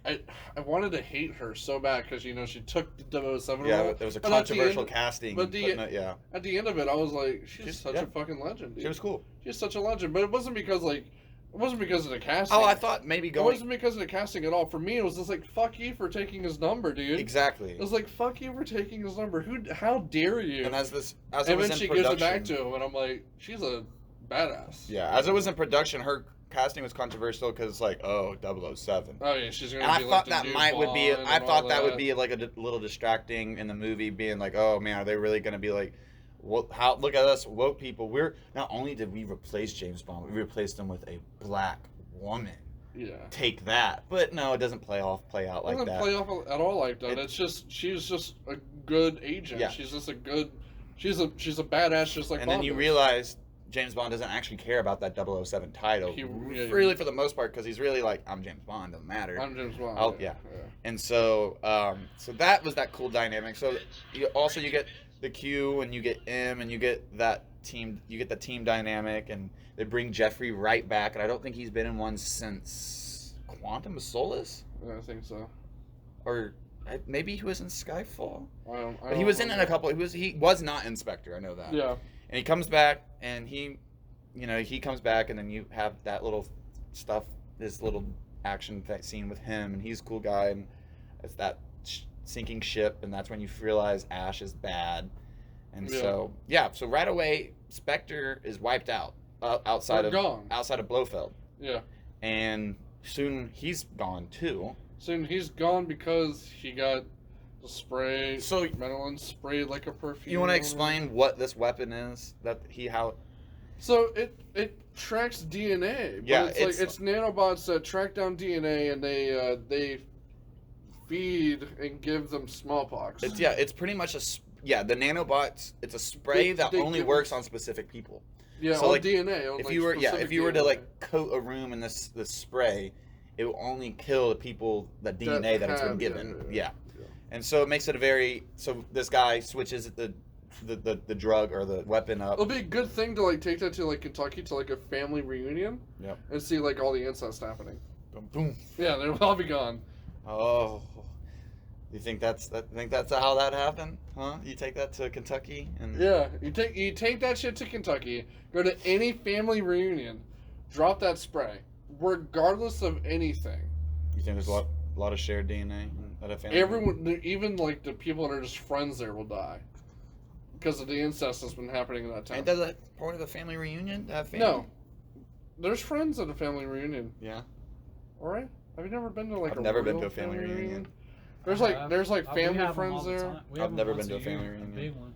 I wanted to hate her so bad because she took the 007 role. Yeah, there was a controversial casting. But at the end of it, I was like, she's such a fucking legend. Dude. She was cool. She's such a legend, but it wasn't because of the casting. Oh, I thought maybe It wasn't because of the casting at all. For me, it was just like, fuck you for taking his number, dude. Exactly. It was like, fuck you for taking his number. How dare you? And as then she gives it back to him, and I'm like, she's a badass. Yeah, as it was in production, her casting was controversial because like, 007. Oh yeah, she's gonna. And be I thought like that would be. I thought that would be like a little distracting in the movie, being like, oh man, are they really gonna be like, look at us woke people. We're not only did we replace James Bond, we replaced him with a black woman. Yeah. Take that. But no, it doesn't play out like that. It doesn't play off at all like that. It's just she's just a good agent. Yeah. She's just a good. She's a badass, just like. And Bond then you is. realize James Bond doesn't actually care about that 007 title, really, for the most part, because he's really like, I'm James Bond, doesn't matter. I'm James Bond. Yeah. And so, so that was that cool dynamic. So you get the Q, and you get M, and you get that team. You get the team dynamic, and they bring Jeffrey right back, and I don't think he's been in one since Quantum of Solace. I think so. Or maybe he was in Skyfall. But he was in a couple. He was not in Spectre. I know that. Yeah. And he comes back, and he comes back, and then you have that little stuff, this little action scene with him, and he's a cool guy, and it's that sinking ship, and that's when you realize Ash is bad, and so right away, Spectre is wiped out outside of Blofeld. Yeah. And soon he's gone too. Soon he's gone because he got the spray. So Madeline sprayed like a perfume. You want to explain what this weapon is So it tracks DNA. But yeah, it's nanobots that track down DNA, and they feed and give them smallpox. It's pretty much the nanobots. It's a spray that only works on specific people. Yeah, so on DNA. If you were to like coat a room in this spray, it will only kill the people that DNA that it's been given. Yeah. And so it makes it so this guy switches the drug or the weapon up. It'll be a good thing to like take that to like Kentucky to like a family reunion. Yep. And see like all the incest happening. Boom, boom. Yeah, they'll all be gone. Oh, you think that's how that happened? Huh? You take that to Kentucky and Yeah, you take that shit to Kentucky, go to any family reunion, drop that spray, regardless of anything. you think there's a lot of shared DNA at a family? Everyone, even like the people that are just friends there, will die because of the incest that's been happening in that town. Ain't that the part of the family reunion? To have family? No, there's friends at a family reunion. Yeah. All right. Have you never been to like I've a never real been to a family reunion. There's like family friends there. I've never been to a family reunion. Big one.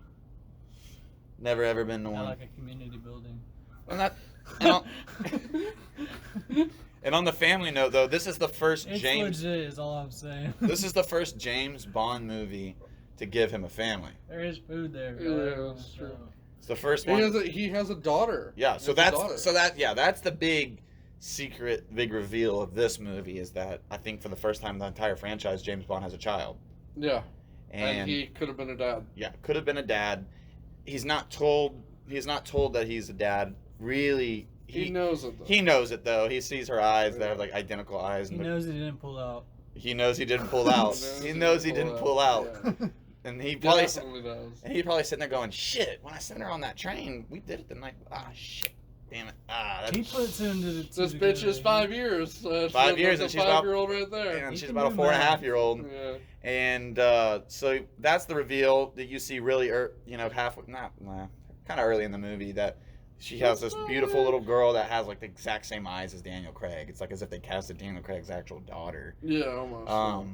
Never ever been to At one. like a community building. And on the family note, though, this is the first It's James. legit, is all I'm saying. This is the first James Bond movie to give him a family. There is food there. Yeah, that's true. It's the first one. He has a daughter. Yeah, He has a daughter. that's the big reveal of this movie is that I think for the first time in the entire franchise, James Bond has a child. Yeah, And he could have been a dad. yeah, could have been a dad. He's not told that he's a dad. Really, He knows it though. he knows it though. He sees her eyes; they have like identical eyes. He And knows he didn't pull out. he knows he didn't pull out. He knows he didn't pull out. Yeah. And he probably Definitely does. and he's probably sitting there going, "Shit! When I sent her on that train, we did it the night. Ah, shit! Damn it! Ah, He that's, puts him to the. This bitch is 5 years. 5 years, that's and a she's about 5-year-old right there. and He she's can about a do 4.5-year-old." Yeah. And so that's the reveal that you see really, halfway, kind of early in the movie that she has this beautiful little girl that has like the exact same eyes as Daniel Craig. It's like as if they casted Daniel Craig's actual daughter. Yeah, almost.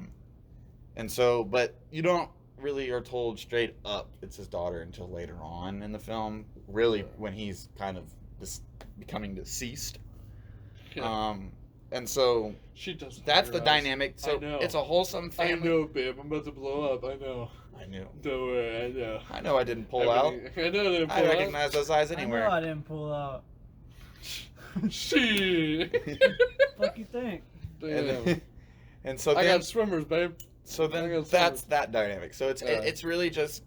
And so, but you don't really are told straight up it's his daughter until later on in the film. Really, when he's kind of becoming deceased. Yeah. And so She does. that's the dynamic. So I know. it's a wholesome I family. know, babe. I'm about to blow up. I know. I knew. Don't worry. I know. I know I didn't pull out. I know I didn't pull I out. recognize those eyes I know anywhere. I didn't pull out. She. Fuck you think? Damn. And so I then, got swimmers, babe. so I then got that's swimmers. that dynamic. So it's Yeah. it's really just,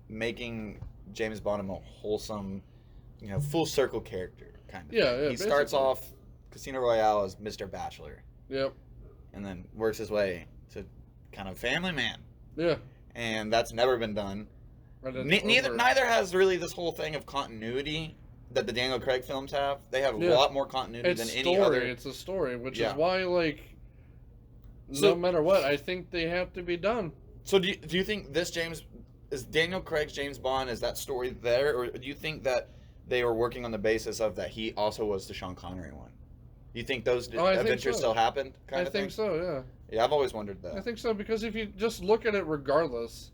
making James Bond a more wholesome, full circle character kind of. Yeah, thing. yeah, He starts basically. off Casino Royale as Mr. Bachelor, Yep. and then works his way to kind of family man, Yeah. and that's never been done. Right, that's over. Neither has really this whole thing of continuity that the Daniel Craig films have. They have a Yeah. lot more continuity It's than any story. other. It's a story, which Yeah. is why, like, So- no matter what, I think they have to be done. So do you think is Daniel Craig's James Bond, is that story there, or do you think that they were working on the basis of that he also was the Sean Connery one? Do you think those I think adventures so. still happened? I think so. Yeah. Yeah, I've always wondered that. I think so because if you just look at it, regardless,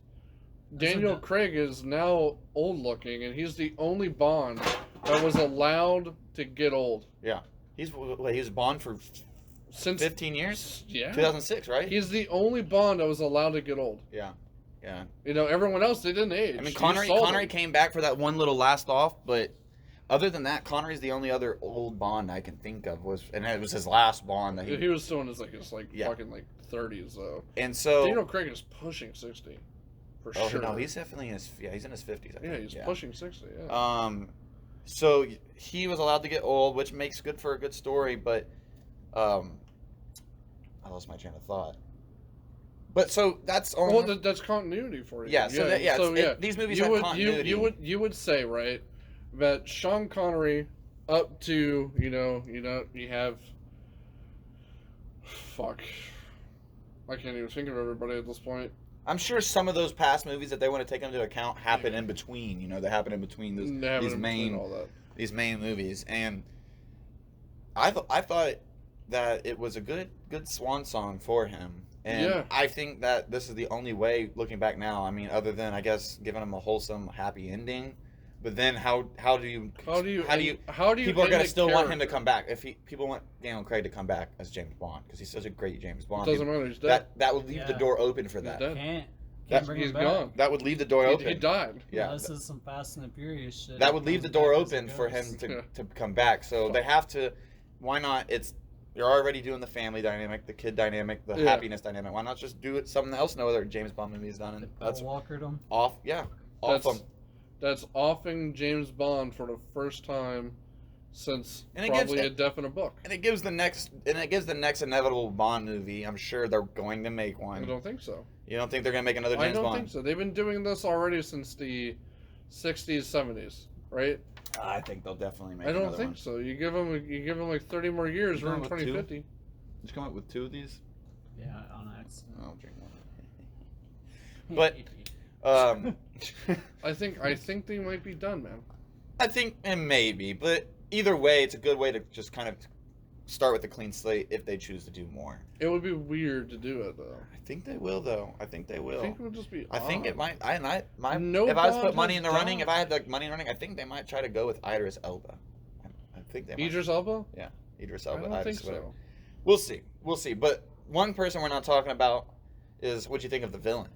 That's Daniel what Craig is now old looking, and he's the only Bond that was allowed to get old He was Bond for since 15 years. Yeah. 2006, right? He's the only Bond that was allowed to get old. Yeah. Everyone else they didn't age. I mean, You Connery saw them. came back for that one little last off, but other than that, Connery's the only other old Bond I can think of and it was his last Bond that He was still in his Yeah. fucking 30s though. And so Daniel Craig is pushing 60, for sure. no, he's definitely he's in his 50s. I think. he's pushing 60. Yeah. So he was allowed to get old, which makes good for a good story, but I lost my train of thought. But so that's all. Well, that's continuity for you. Yeah, so these movies have continuity. You would say, right, that Sean Connery up to you have fuck, I can't even think of everybody at this point. I'm sure some of those past movies that they want to take into account happen in between. They happen in between these main movies, and I thought that it was a good swan song for him. And Yeah. I think that this is the only way, looking back now, I mean, other than, I guess, giving him a wholesome, happy ending. But then how do you People are going to still want him to come back? If people want Daniel Craig to come back as James Bond, because he's such a great James Bond. Doesn't matter, he's dead. That would leave the door open for that. dead. Can't bring He's him back. gone. That would leave the door open. He died. Yeah. This is some Fast and the Furious shit. That would leave the door open for him to. to come back. So they have to. Why not? You're already doing the family dynamic, the kid dynamic, the happiness dynamic. Why not just do it something else no other James Bond movie has done? And that's Walkered him. off. Yeah, off them. That's offing James Bond for the first time since And it probably gives- a death in a book. And it gives the next inevitable Bond movie. I'm sure they're going to make I one. don't think so. You don't think they're going to make another James I don't Bond? think so. They've been doing this already since the 60s, 70s, right? I think they'll definitely make I don't another think one. so. You give them like 30 more years. We're in Going with two? 2050. Did you come up with 2 of these? Yeah, on accident. I'll drink one. But I think they might be done, man. I think maybe, but either way, it's a good way to just kind of start with a clean slate if they choose to do more. It would be weird to do it though. I think they will, though. I think they I will. think it would just be. I think it odd. might. No if I was to Bond put money has in the running, died. if I had like money in the running, I think they might try to go with Idris Elba. I think they might. Idris Elba. Idris I Elba. don't Idris, think whatever. so. We'll see. We'll see. But one person we're not talking about is what you think of the villain.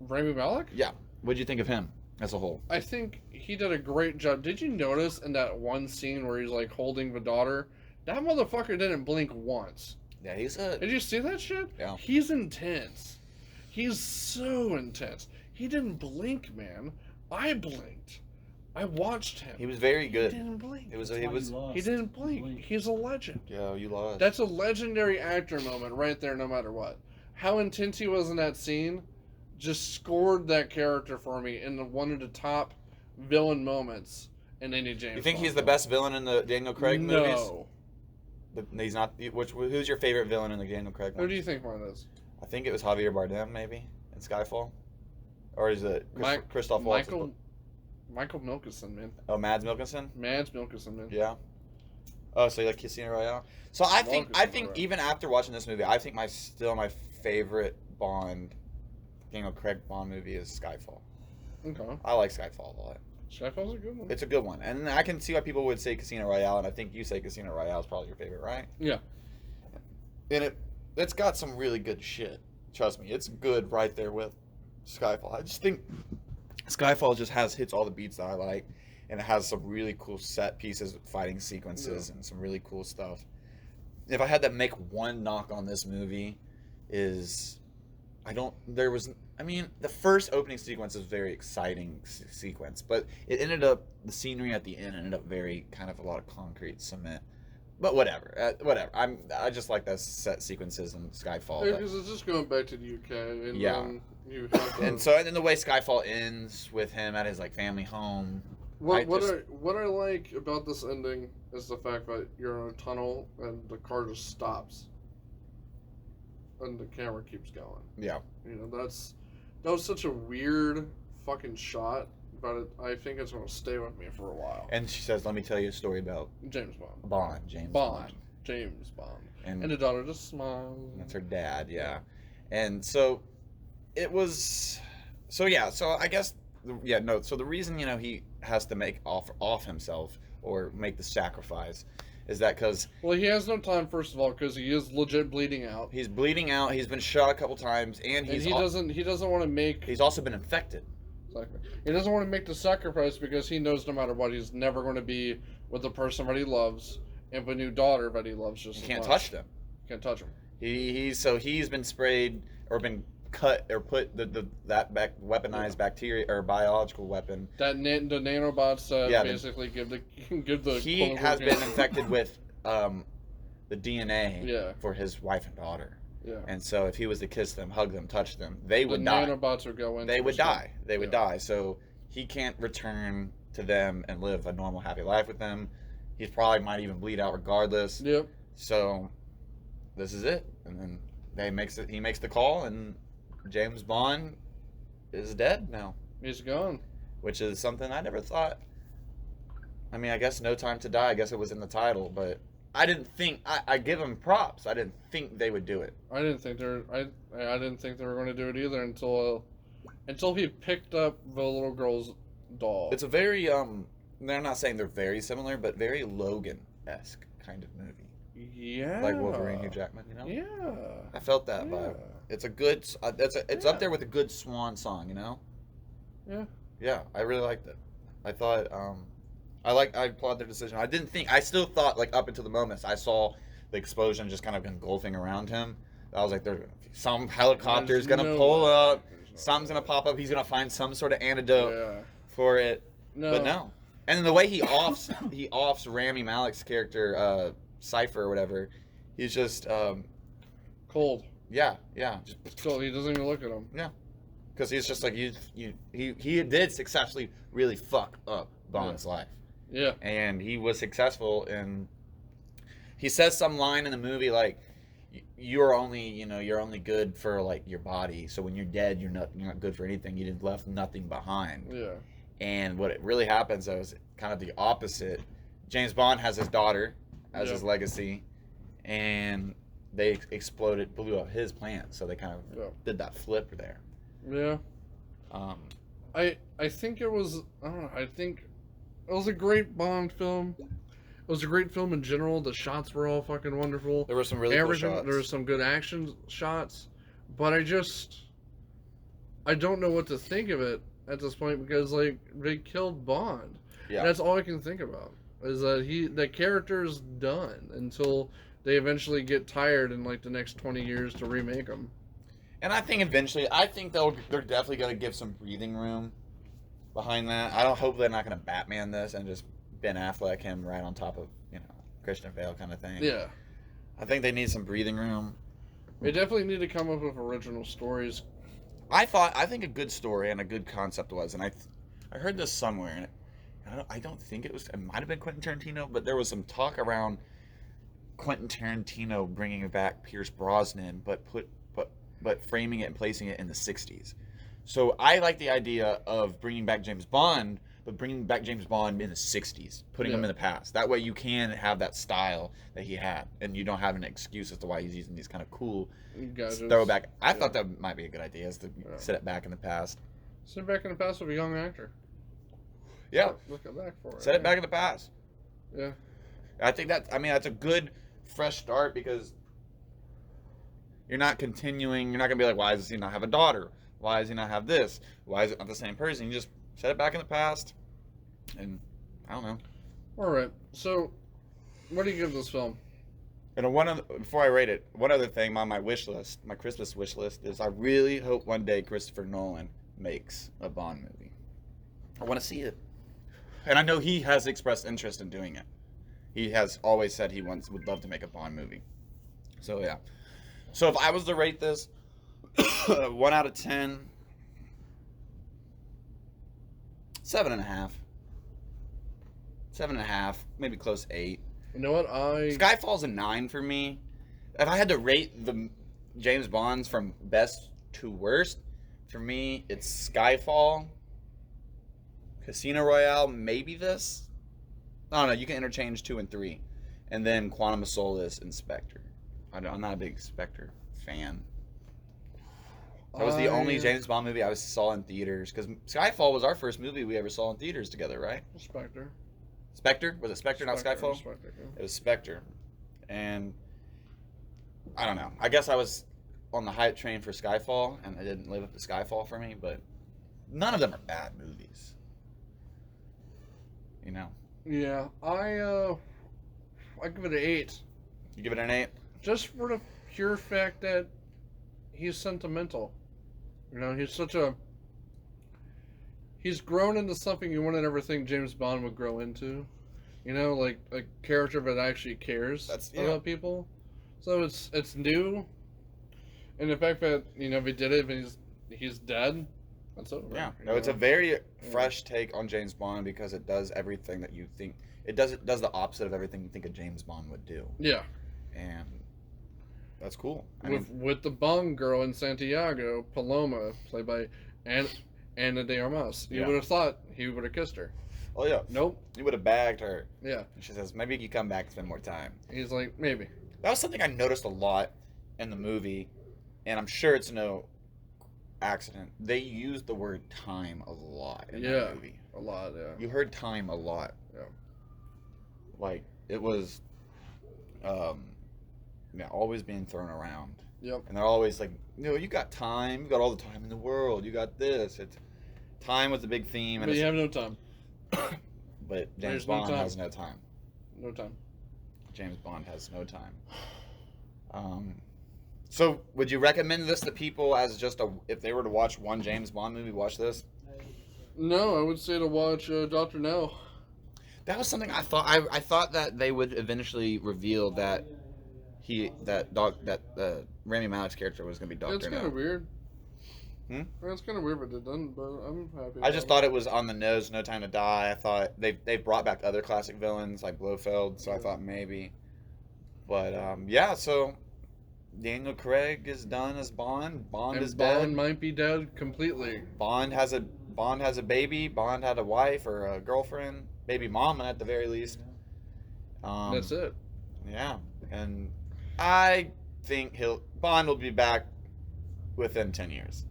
Rami Malek. Yeah. What do you think of him as a whole? I think he did a great job. Did you notice in that one scene where he's like holding the daughter? That motherfucker didn't blink once. Yeah, he's a. Did you see that shit? Yeah. He's intense. He's so intense. He didn't blink, man. I blinked. I watched him. He was very He good. didn't blink. It was. That's He why was. you lost. He didn't blink. He's a legend. Yeah, you lost. That's a legendary actor moment right there, no matter what. How intense he was in that scene just scored that character for me in one of the top villain moments in any James You think Bond he's the film. best villain in the Daniel Craig movies? No. He's not. Who's your favorite villain in the Daniel Craig Who ones? do you think one is? I think it was Javier Bardem, maybe, in Skyfall, or is it Christoph Waltz? Michael Milkinson, man. Oh, Mads Mikkelsen. Mads Mikkelsen, man. Yeah. Oh, so you like Casino Royale? So I think Casino Royale. even after watching this movie, I think my favorite Bond, Daniel Craig Bond movie is Skyfall. Okay. I like Skyfall a lot. Skyfall's a good one. It's a good one, and I can see why people would say Casino Royale, and I think you say Casino Royale is probably your favorite, right? Yeah. And it's got some really good shit. Trust me, it's good right there with Skyfall. I just think Skyfall just hits all the beats that I like, and it has some really cool set pieces, fighting sequences, and some really cool stuff. If I had to make one knock on this movie, the first opening sequence is a very exciting sequence, but the scenery at the end ended up very kind of a lot of concrete cement. But whatever. I just like those set sequences in Skyfall. but- Because it's just going back to the UK. And Yeah. then you have to, And then the way Skyfall ends with him at his like family home. what I like about this ending is the fact that you're in a tunnel and the car just stops, and the camera keeps going. Yeah. You know, that was such a weird fucking shot, but I think it's gonna stay with me for a while. And she says, "Let me tell you a story about James Bond. James Bond. James Bond. And And the daughter just smiles. that's her dad, yeah. And so it was. So yeah. So I guess So the reason he has to make off himself or make the sacrifice is that because Well, he has no time, first of all, because he is legit bleeding out. he's bleeding out. He's been shot a couple times, and He doesn't want to make. he's also been infected. Exactly. He doesn't want to make the sacrifice because he knows no matter what, he's never going to be with the person that he loves and the new daughter that he loves just You as can't much. touch them. Can't touch him. He's been sprayed or been cut or put weaponized bacteria or biological weapon. The nanobots Yeah, basically give the He quote-unquote has been cancer. infected with the DNA Yeah. for his wife and daughter. Yeah. And so if he was to kiss them, hug them, touch them, they The would die. nanobots would go in. They would die. They would Yeah. die. So he can't return to them and live a normal, happy life with them. He probably might even bleed out regardless. Yep. So this is it. And then he makes the call, and James Bond is dead now, He's gone. which is something I never thought. I mean, I guess No Time to Die, I guess it was in the title, but I didn't think, I give them props. I didn't think they would do it. I didn't think I didn't think they were going to do it either until he picked up the little girl's doll. It's a very, they're not saying they're very similar, but very Logan-esque kind of movie. Yeah. Like Wolverine, Hugh Jackman, Yeah. I felt that vibe. It's a good, it's Yeah. up there with a good swan song, Yeah. Yeah, I really liked it. I thought, I applaud their decision. I still thought, like, up until the moments I saw the explosion just kind of engulfing around him, I was like, some helicopter's There's gonna no pull way. up, There's no something's way. gonna pop up, he's gonna find some sort of antidote Yeah. for it. No. But no. And the way he offs Rami Malek's character, Cypher or whatever, he's just Cold. yeah. So he doesn't even look at him. Yeah. Because he's just like he did successfully really fuck up Bond's life. Yeah. And he was successful in. He says some line in the movie like, "You're only good for like your body. So when you're dead, you're not good for anything. You did left nothing behind." Yeah. And what it really happens though is kind of the opposite. James Bond has his daughter as his legacy, and they blew up his plant. So they kind of did that flip there. Yeah. I think it was, I don't know, I think it was a great Bond film. It was a great film in general. The shots were all fucking wonderful. There were some really cool shots. There were some good action shots, but I don't know what to think of it at this point because like they killed Bond. Yeah. And that's all I can think about is that the character's done until they eventually get tired in like the next 20 years to remake him. And I think eventually, they're definitely going to give some breathing room behind that. I don't hope they're not going to Batman this and just Ben Affleck him right on top of, Christian Bale kind of thing. Yeah. I think they need some breathing room. They definitely need to come up with original stories. I think a good story and a good concept was, and I heard this somewhere, and I don't think it might have been Quentin Tarantino, but there was some talk around Quentin Tarantino bringing back Pierce Brosnan, but framing it and placing it in the 60s. So I like the idea of bringing back James Bond, but bringing back James Bond in the 60s, putting him in the past. That way you can have that style that he had, and you don't have an excuse as to why he's using these kind of cool throwback. I thought that might be a good idea, is to set it back in the past. Set it back in the past with a young actor. Yeah. Look back for it. Set it back in the past. Yeah. I think that's a good, fresh start because you're not continuing. You're not going to be like, why does he not have a daughter? Why does he not have this? Why is it not the same person? You just set it back in the past. And I don't know. All right. So, what do you give this film? And before I rate it, one other thing on my wish list, my Christmas wish list, is I really hope one day Christopher Nolan makes a Bond movie. I want to see it. And I know he has expressed interest in doing it. He has always said he would love to make a Bond movie. So, yeah. So if I was to rate this 1 out of 10, 7.5. 7.5, maybe close to 8. You know what? Skyfall's a 9 for me. If I had to rate the James Bonds from best to worst, for me, it's Skyfall, Casino Royale, maybe this. I don't know. You can interchange 2 and 3, and then Quantum of Solace and Spectre. I'm not a big Spectre fan. That was the only James Bond movie I saw in theaters, because Skyfall was our first movie we ever saw in theaters together, right? Spectre. Spectre? Was it Spectre, not Skyfall? Spectre, yeah. It was Spectre. And I don't know. I guess I was on the hype train for Skyfall, and I didn't live up to Skyfall for me, but none of them are bad movies. Yeah, I give it an 8. You give it an 8? Just for the pure fact that he's sentimental. He's grown into something you wouldn't ever think James Bond would grow into. Like a character that actually cares about people. So it's new. And the fact that, they did it and he's dead, that's over. Yeah. No, it's a very fresh take on James Bond because it does everything that you think. It does the opposite of everything you think a James Bond would do. Yeah. And that's cool. With the Bond girl in Santiago, Paloma, played by Ana de Armas. You would have thought he would have kissed her. Oh, yeah. Nope. He would have bagged her. Yeah. And she says, maybe you come back and spend more time. He's like, maybe. That was something I noticed a lot in the movie, and I'm sure it's no accident. They used the word time a lot in that movie. A lot, yeah. You heard time a lot. Yeah. Like, it was always being thrown around. Yep. And they're always like, you got time. You got all the time in the world. You got this. Time was the big theme. But you have no time. But James Bond has no time. No time. James Bond has no time. So, would you recommend this to people as just if they were to watch one James Bond movie, watch this? No, I would say to watch Dr. No. That was something I thought. I thought that they would eventually reveal that Rami Malek's character was gonna be Doctor It's kind No. of weird. Hmm? It's kind of weird, but it doesn't. But I'm happy. I just thought it was on the nose. No Time to Die. I thought they brought back other classic villains like Blofeld, so I thought maybe. But yeah, so Daniel Craig is done as Bond. Bond and is Bond dead. might be dead completely. Bond has a baby. Bond had a wife or a girlfriend, baby mama at the very least. That's it. Yeah, and I think Bond will be back within 10 years.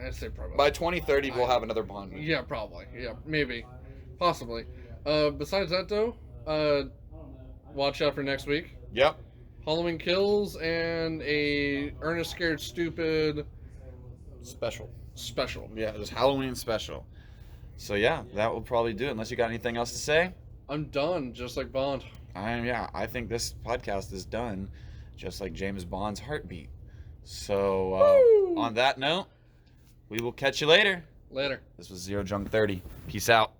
I'd say probably. By 2030, we'll have another Bond movie. Yeah, probably. Yeah, maybe, possibly. Besides that though, watch out for next week. Yep. Halloween Kills and a Ernest Scared Stupid Special. Yeah, Just Halloween special. So yeah, that will probably do it. Unless you got anything else to say. I'm done, just like Bond. I think this podcast is done, just like James Bond's heartbeat. So on that note, we will catch you later. Later. This was Zero Drunk 30. Peace out.